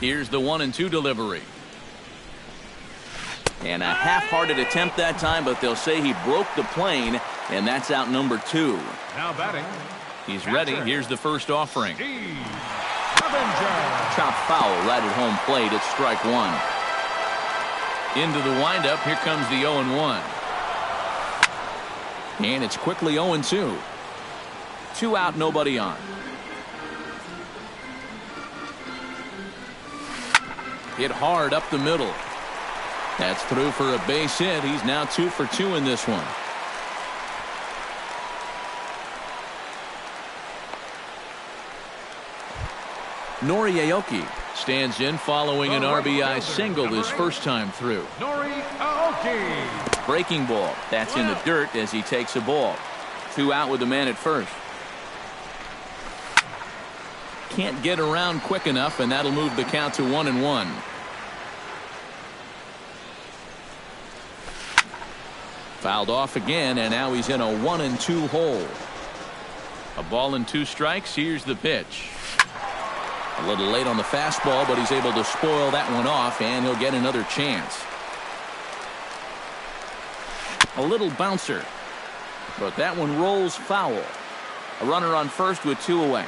Here's the 1-2 delivery. And a half-hearted attempt that time, but they'll say he broke the plane, and that's out number 2. Now batting. He's ready. Here's the first offering. Chop foul right at home plate. It's strike 1. Into the windup. Here comes the 0-1. And it's quickly 0-2. 2 out, nobody on. Hit hard up the middle. That's through for a base hit. He's now 2 for 2 in this one. Nori Aoki stands in following an RBI single his first time through. Nori Aoki. Breaking ball. That's in the dirt as he takes a ball. 2 out with the man at first. Can't get around quick enough, and that'll move the count to 1-1. Fouled off again, and now he's in a 1-2 hole. A ball and 2 strikes. Here's the pitch. A little late on the fastball, but he's able to spoil that one off, and he'll get another chance. A little bouncer, but that one rolls foul. A runner on first with 2 away.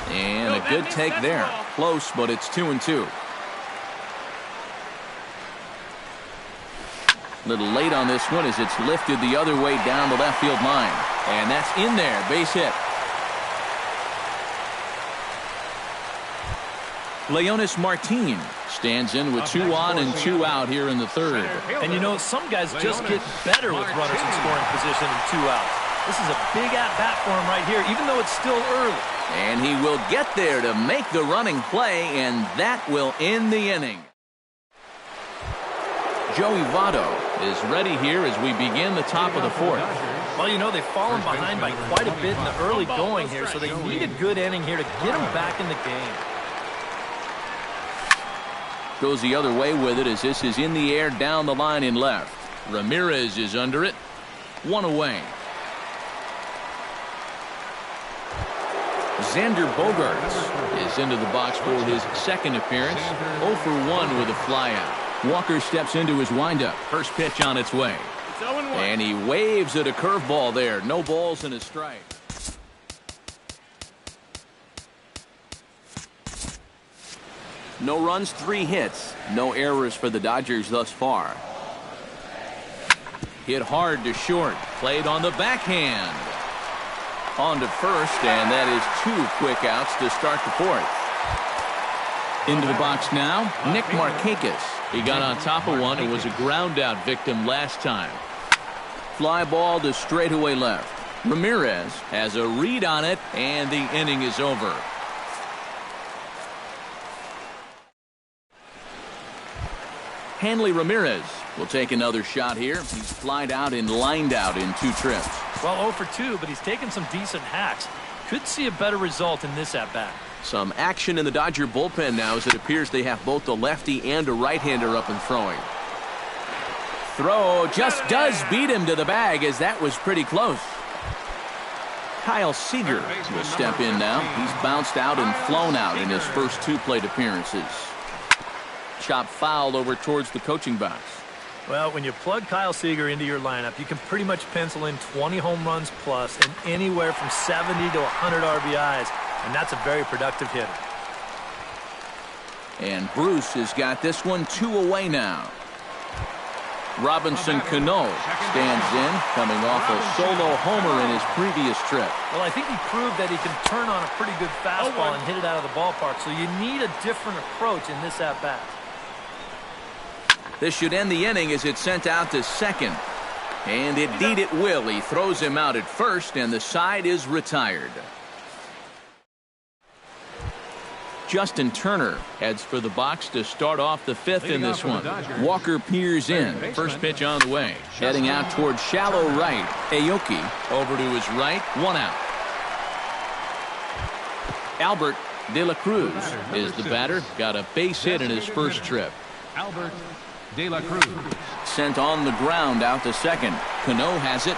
And a good take there. Close, but it's 2-2. Little late on this one as it's lifted the other way down the left field line. And that's in there. Base hit. Leonis Martin stands in with 2 on and 2 out here in the 3rd. And you know, some guys just get better with runners in scoring position and 2 outs. This is a big at-bat for him right here, even though it's still early. And he will get there to make the running play, and that will end the inning. Joey Votto is ready here as we begin the top of the 4th. Well, you know, they've fallen behind by quite a bit in the early going here, so they need a good inning here to get them back in the game. Goes the other way with it as this is in the air down the line in left. Ramirez is under it. 1 away. Xander Bogaerts is into the box for his 2nd appearance. 0 for 1 with a flyout. Walker steps into his windup. First pitch on its way. And he waves at a curveball there. No balls and a strike. No runs, 3 hits. No errors for the Dodgers thus far. Hit hard to short. Played on the backhand. On to first, and that is 2 quick outs to start the 4th. Into the box now, Nick Markakis. He got on top of one and was a ground out victim last time. Fly ball to straightaway left. Ramirez has a read on it, and the inning is over. Hanley Ramirez will take another shot here. He's flied out and lined out in 2 trips. Well, 0 for 2, but he's taken some decent hacks. Could see a better result in this at-bat. Some action in the Dodger bullpen now as it appears they have both a lefty and a right-hander up and throwing. Throw just does beat him to the bag as that was pretty close. Kyle Seager will step in now. He's bounced out and flown out in his first 2 plate appearances. Chop fouled over towards the coaching box. Well, when you plug Kyle Seager into your lineup, you can pretty much pencil in 20 home runs plus and anywhere from 70 to 100 RBIs, and that's a very productive hitter. And Bruce has got this one 2 away now. Robinson Cano stands in, coming off a solo homer in his previous trip. Well, I think he proved that he can turn on a pretty good fastball and hit it out of the ballpark, so you need a different approach in this at-bat. This should end the inning as it's sent out to second. And indeed it will. He throws him out at first, and the side is retired. Justin Turner heads for the box to start off the fifth in this one. Walker peers in. First pitch on the way. Heading out towards shallow right. Aoki over to his right. 1 out. Albert De La Cruz is the batter. Got a base hit in his first trip. Albert De La Cruz. Sent on the ground out to second. Cano has it.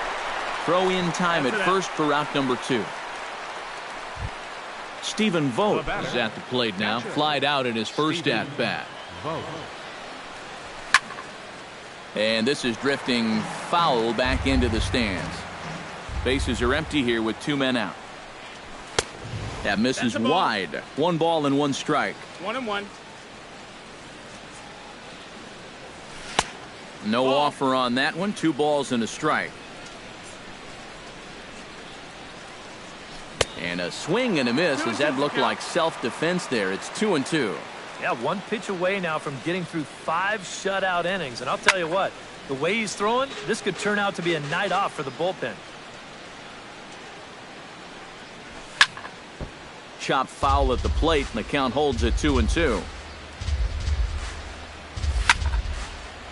Throw in time at first for out number 2. Stephen Vogt is at the plate now. Flied out in his first at-bat. And this is drifting foul back into the stands. Bases are empty here with 2 men out. That misses wide. 1 ball and 1 strike. 1-1. No offer on that one. 2 balls and a strike. And a swing and a miss. Does that look like self-defense there? It's 2-2. Yeah, 1 pitch away now from getting through 5 shutout innings. And I'll tell you what, the way he's throwing, this could turn out to be a night off for the bullpen. Chop foul at the plate, and the count holds at 2-2.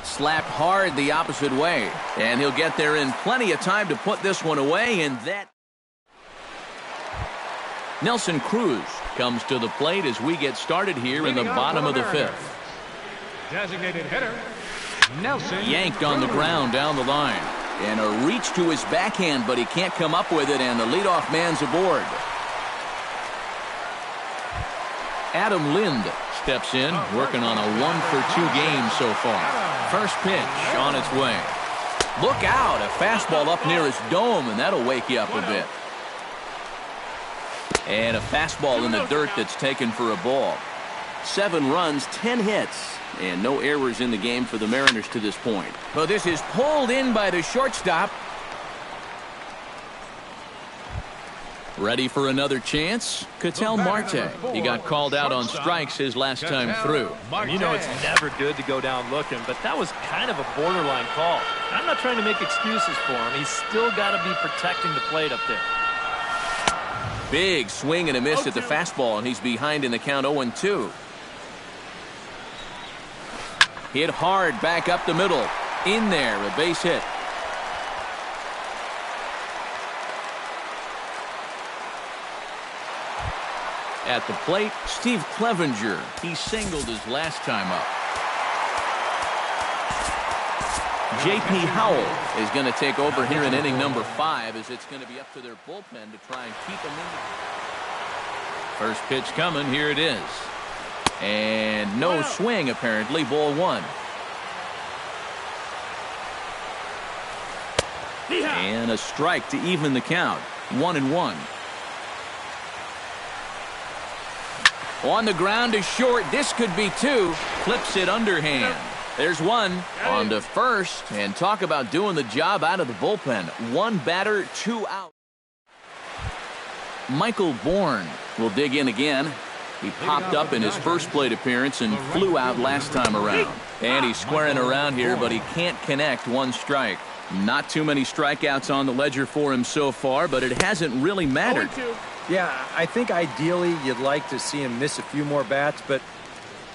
Slapped hard the opposite way. And he'll get there in plenty of time to put this one away, and that... Nelson Cruz comes to the plate as we get started here in the bottom of the 5th. Designated hitter, Nelson. Yanked on the ground down the line. And a reach to his backhand, but he can't come up with it, and the leadoff man's aboard. Adam Lind steps in, working on a 1-for-2 game so far. First pitch on its way. Look out, a fastball up near his dome, and that'll wake you up a bit. And a fastball in the dirt that's taken for a ball. 7 runs, 10 hits, and no errors in the game for the Mariners to this point. But this is pulled in by the shortstop. Ready for another chance? Ketel Marte. He got called out on strikes his last time through. You know it's never good to go down looking, but that was kind of a borderline call. I'm not trying to make excuses for him. He's still got to be protecting the plate up there. Big swing and a miss at the fastball, and he's behind in the count 0-2. Hit hard back up the middle. In there, a base hit. At the plate, Steve Clevenger. He singled his last time up. J.P. Howell is going to take over here in inning number 5 as it's going to be up to their bullpen to try and keep them in the... First pitch coming. Here it is. And no swing, apparently. Ball 1. And a strike to even the count. 1-1. On the ground is short. This could be 2. Flips it underhand. There's 1 on to first, and talk about doing the job out of the bullpen. 1 batter, 2 out. Michael Bourne will dig in again. He popped up in his first plate appearance and flew out last time around. And he's squaring around here, but he can't connect. 1 strike. Not too many strikeouts on the ledger for him so far, but it hasn't really mattered. Yeah, I think ideally you'd like to see him miss a few more bats, but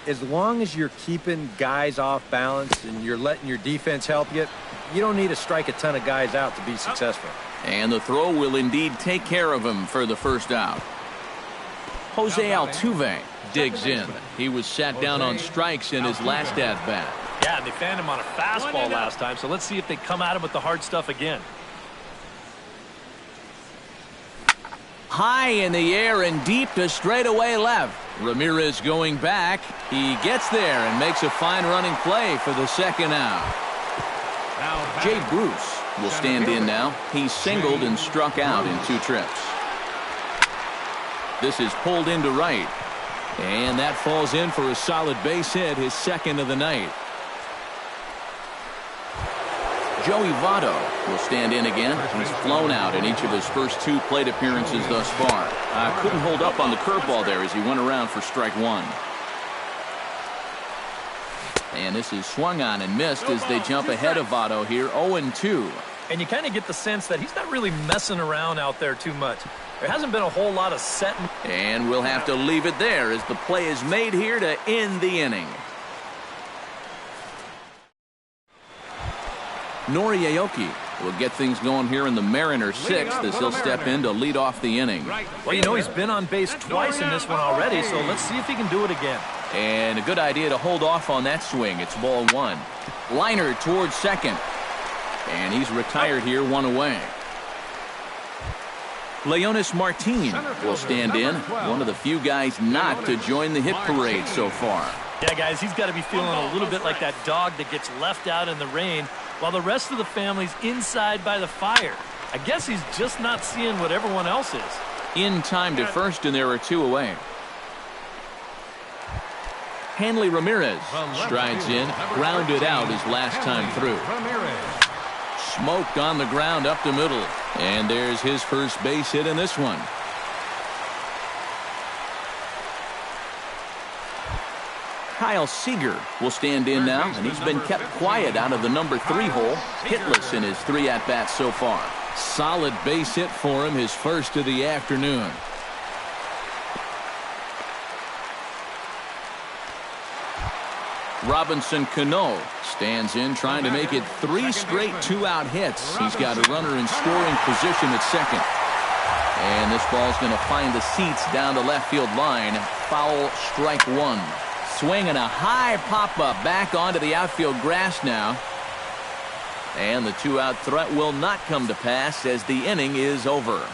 as long as you're keeping guys off balance and you're letting your defense help you, you don't need to strike a ton of guys out to be successful. And the throw will indeed take care of him for the first out. Jose Altuve digs in. He was sat down on strikes in his last at-bat. Yeah, they fanned him on a fastball last time, so let's see if they come at him with the hard stuff again. High in the air and deep to straightaway left. Ramirez going back. He gets there and makes a fine running play for the second out. Jay Bruce will stand in now. He's singled and struck out in 2 trips. This is pulled into right. And that falls in for a solid base hit, his second of the night. Joey Votto will stand in again. He's flown out in each of his first 2 plate appearances thus far. Couldn't hold up on the curveball there as he went around for strike 1. And this is swung on and missed as they jump ahead of Votto here, 0-2. And you kind of get the sense that he's not really messing around out there too much. There hasn't been a whole lot of setting. And we'll have to leave it there as the play is made here to end the inning. Nori Aoki will get things going here in the Mariners' 6th as he'll step in to lead off the inning. Well, you know, he's been on base twice in this one already, so let's see if he can do it again. And a good idea to hold off on that swing. It's ball 1. Liner towards second. And he's retired here, 1 away. Leonis Martin will stand in. One of the few guys not to join the hit parade so far. Yeah, guys, he's got to be feeling a little bit like that dog that gets left out in the rain while the rest of the family's inside by the fire. I guess he's just not seeing what everyone else is. In time to first, and there are 2 away. Hanley Ramirez strides in, grounded out his last time through. Smoked on the ground up the middle. And there's his first base hit in this one. Kyle Seager will stand in now, and he's been kept quiet out of the number 3 hole, hitless in his 3 at-bats so far. Solid base hit for him, his first of the afternoon. Robinson Cano stands in, trying to make it 3 straight 2-out hits. He's got a runner in scoring position at second. And this ball's going to find the seats down the left field line. Foul, strike 1. Swing and a high pop-up back onto the outfield grass now. And the 2-out threat will not come to pass as the inning is over.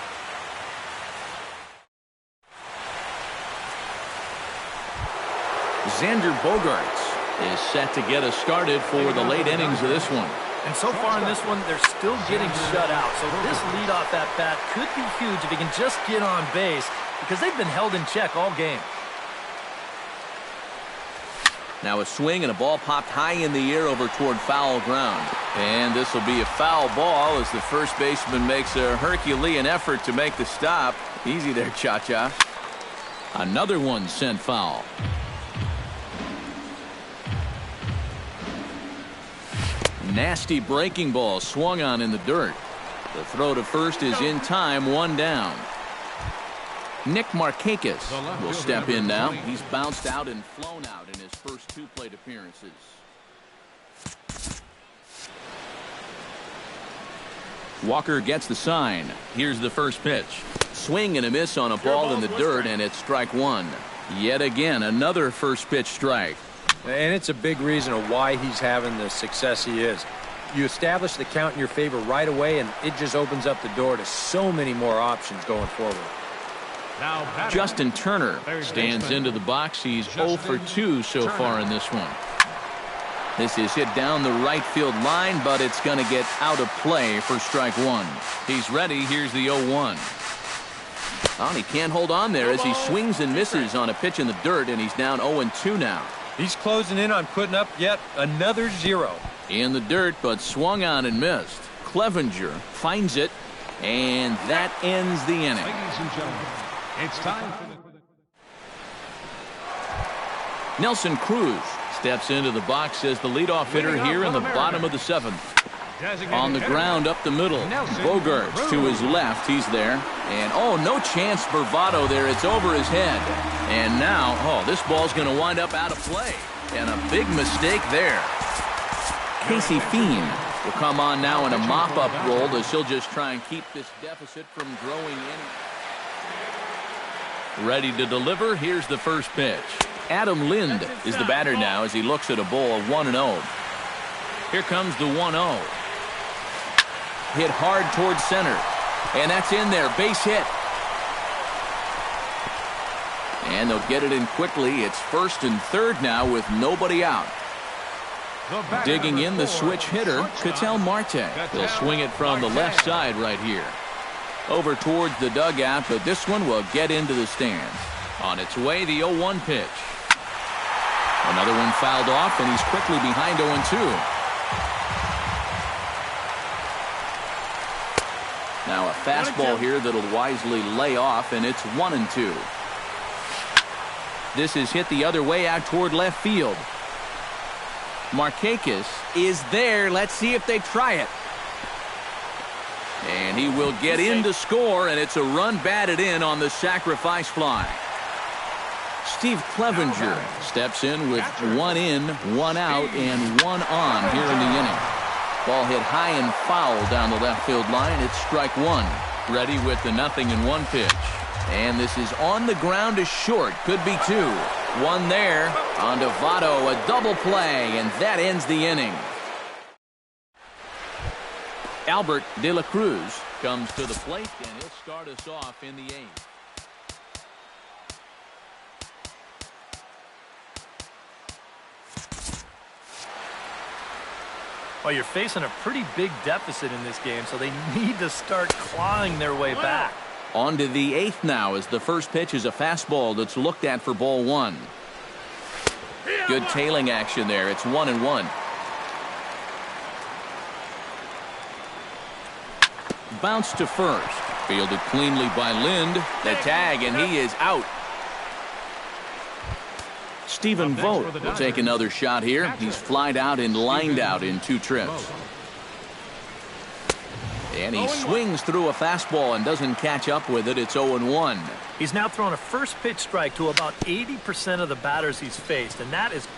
Xander Bogaerts is set to get us started for the late innings of this one. And so far in this one, they're still getting shut out. So this leadoff at bat could be huge if he can just get on base, because they've been held in check all game. Now a swing and a ball popped high in the air over toward foul ground. And this will be a foul ball as the first baseman makes a Herculean effort to make the stop. Easy there, Cha-Cha. Another one sent foul. Nasty breaking ball swung on in the dirt. The throw to first is in time, 1 down. Nick Markakis will step in now. He's bounced out and flown out in his first 2 plate appearances. Walker gets the sign. Here's the first pitch. Swing and a miss on a ball in the dirt, and it's strike 1. Yet again, another first pitch strike. And it's a big reason of why he's having the success he is. You establish the count in your favor right away, and it just opens up the door to so many more options going forward. Justin Turner stands into the box. He's 0 for 2 so far in this one. This is hit down the right field line, but it's going to get out of play for strike 1. He's ready. Here's the 0-1. Oh, and he can't hold on there as he swings and misses on a pitch in the dirt, and he's down 0-2 now. He's closing in on putting up yet another 0. In the dirt, but swung on and missed. Clevenger finds it, and that ends the inning. Ladies and gentlemen, it's time for the... Nelson Cruz steps into the box as the leadoff hitter here in the bottom of the 7th. On the ground up the middle. Bogaerts to his left. He's there. And, oh, no chance for Votto there. It's over his head. And now, oh, this ball's going to wind up out of play. And a big mistake there. Casey Fiend will come on now in a mop-up role as he'll just try and keep this deficit from growing any. Ready to deliver. Here's the first pitch. Adam Lind is the batter now as he looks at a ball of 1-0. Here comes the 1-0. Hit hard towards center. And that's in there. Base hit. And they'll get it in quickly. It's first and third now with nobody out. Digging in the switch hitter, Ketel Marte. They'll swing it from the left side right here. Over towards the dugout, but this one will get into the stands. On its way, the 0-1 pitch. Another one fouled off, and he's quickly behind 0-2. Now a fastball here that'll wisely lay off, and it's 1-2. This is hit the other way out toward left field. Markakis is there. Let's see if they try it. And he will get in to score, and it's a run batted in on the sacrifice fly. Steve Clevenger steps in with 1 in, 1 out, and 1 on here in the inning. Ball hit high and foul down the left field line. It's strike 1. Ready with the 0-1 pitch. And this is on the ground to short. Could be 2. 1 there. On to Votto, a double play, and that ends the inning. Albert De La Cruz comes to the plate, and he'll start us off in the 8th. Well, you're facing a pretty big deficit in this game, so they need to start clawing their way back. On to the 8th now, as the first pitch is a fastball that's looked at for ball 1. Good tailing action there. It's 1-1. Bounce to first. Fielded cleanly by Lind. The tag, and he is out. Stephen Vogt will take another shot here. He's flied out and lined out in 2 trips. And he swings through a fastball and doesn't catch up with it. It's 0-1. He's now thrown a first pitch strike to about 80% of the batters he's faced, and that is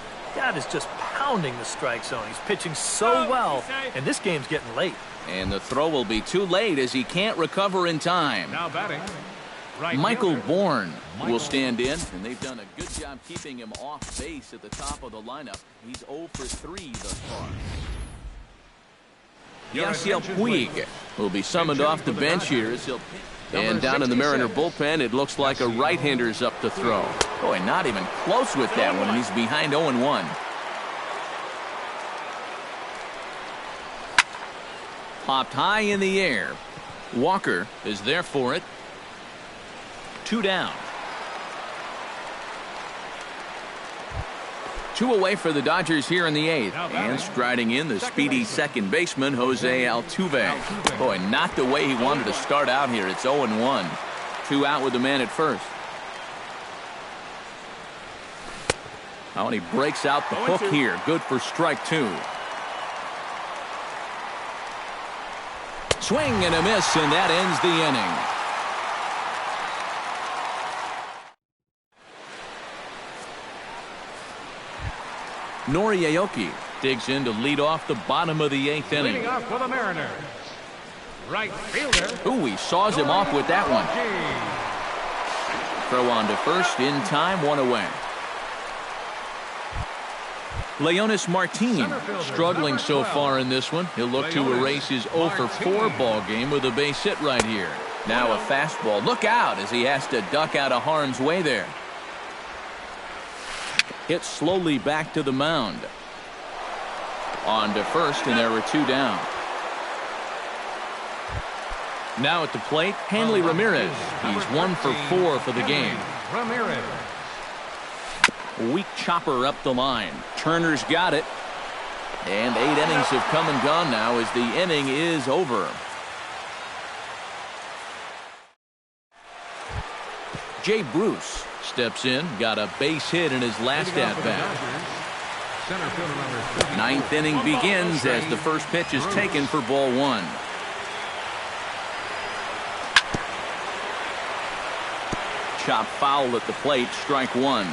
just pounding the strike zone. He's pitching so well, and this game's getting late. And the throw will be too late as he can't recover in time. Now batting, right Michael fielder. Bourne will stand in, and they've done a good job keeping him off base at the top of the lineup. He's 0 for 3 thus far. Yasiel Puig will be summoned off the bench here as he'll. And down in the Mariner bullpen, it looks like a right-hander's up to throw. Boy, not even close with that one, and he's behind 0-1. Popped high in the air. Walker is there for it. 2 down. 2 away for the Dodgers here in the 8th. And striding in, the speedy second baseman, Jose Altuve. Boy, not the way he wanted to start out here. It's 0-1. 2 out with the man at first. Oh, and he breaks out the hook here. Good for strike 2. Swing and a miss, and that ends the inning. Nori Aoki digs in to lead off the bottom of the 8th inning. Leading off for the Mariners, right fielder. Ooh, he saws him off with that one. Throw on to first in time, 1 away. Leonis Martin struggling so far in this one. He'll look to erase his 0 for 4 ball game with a base hit right here. Now a fastball. Look out as he has to duck out of harm's way there. Hit slowly back to the mound. On to first, and there were 2 down. Now at the plate, Hanley Ramirez. He's 1 for 4 for the game. Ramirez. Weak chopper up the line. Turner's got it. And 8 innings have come and gone now as the inning is over. Jay Bruce steps in, got a base hit in his last at-bat. 9th inning begins as the first pitch is taken for ball 1. Chop foul at the plate, strike 1.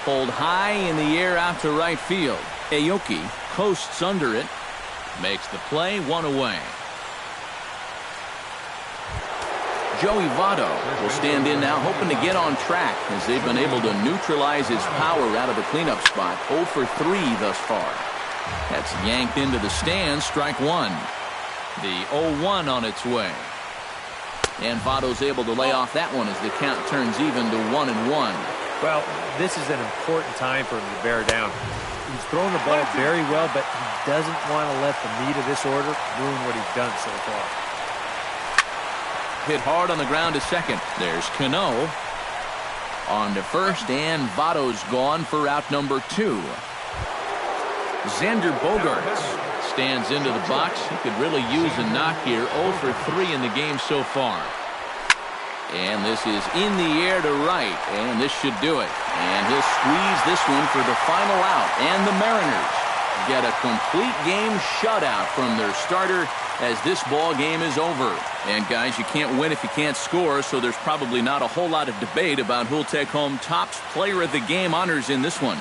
Pulled high in the air out to right field. Aoki coasts under it, makes the play, 1 away. Joey Votto will stand in now, hoping to get on track as they've been able to neutralize his power out of the cleanup spot. 0 for 3 thus far. That's yanked into the stands, strike 1. The 0-1 on its way. And Votto's able to lay off that one as the count turns even to 1-1. Well, this is an important time for him to bear down. He's thrown the ball very well, but he doesn't want to let the meat of this order ruin what he's done so far. Hit hard on the ground to second. There's Cano. On to first, and Votto's gone for out number 2. Xander Bogaerts stands into the box. He could really use a knock here. 0 for 3 in the game so far. And this is in the air to right, and this should do it. And he'll squeeze this one for the final out. And the Mariners get a complete game shutout from their starter as this ball game is over. And guys, you can't win if you can't score, so there's probably not a whole lot of debate about who'll take home Topps Player of the Game honors in this one.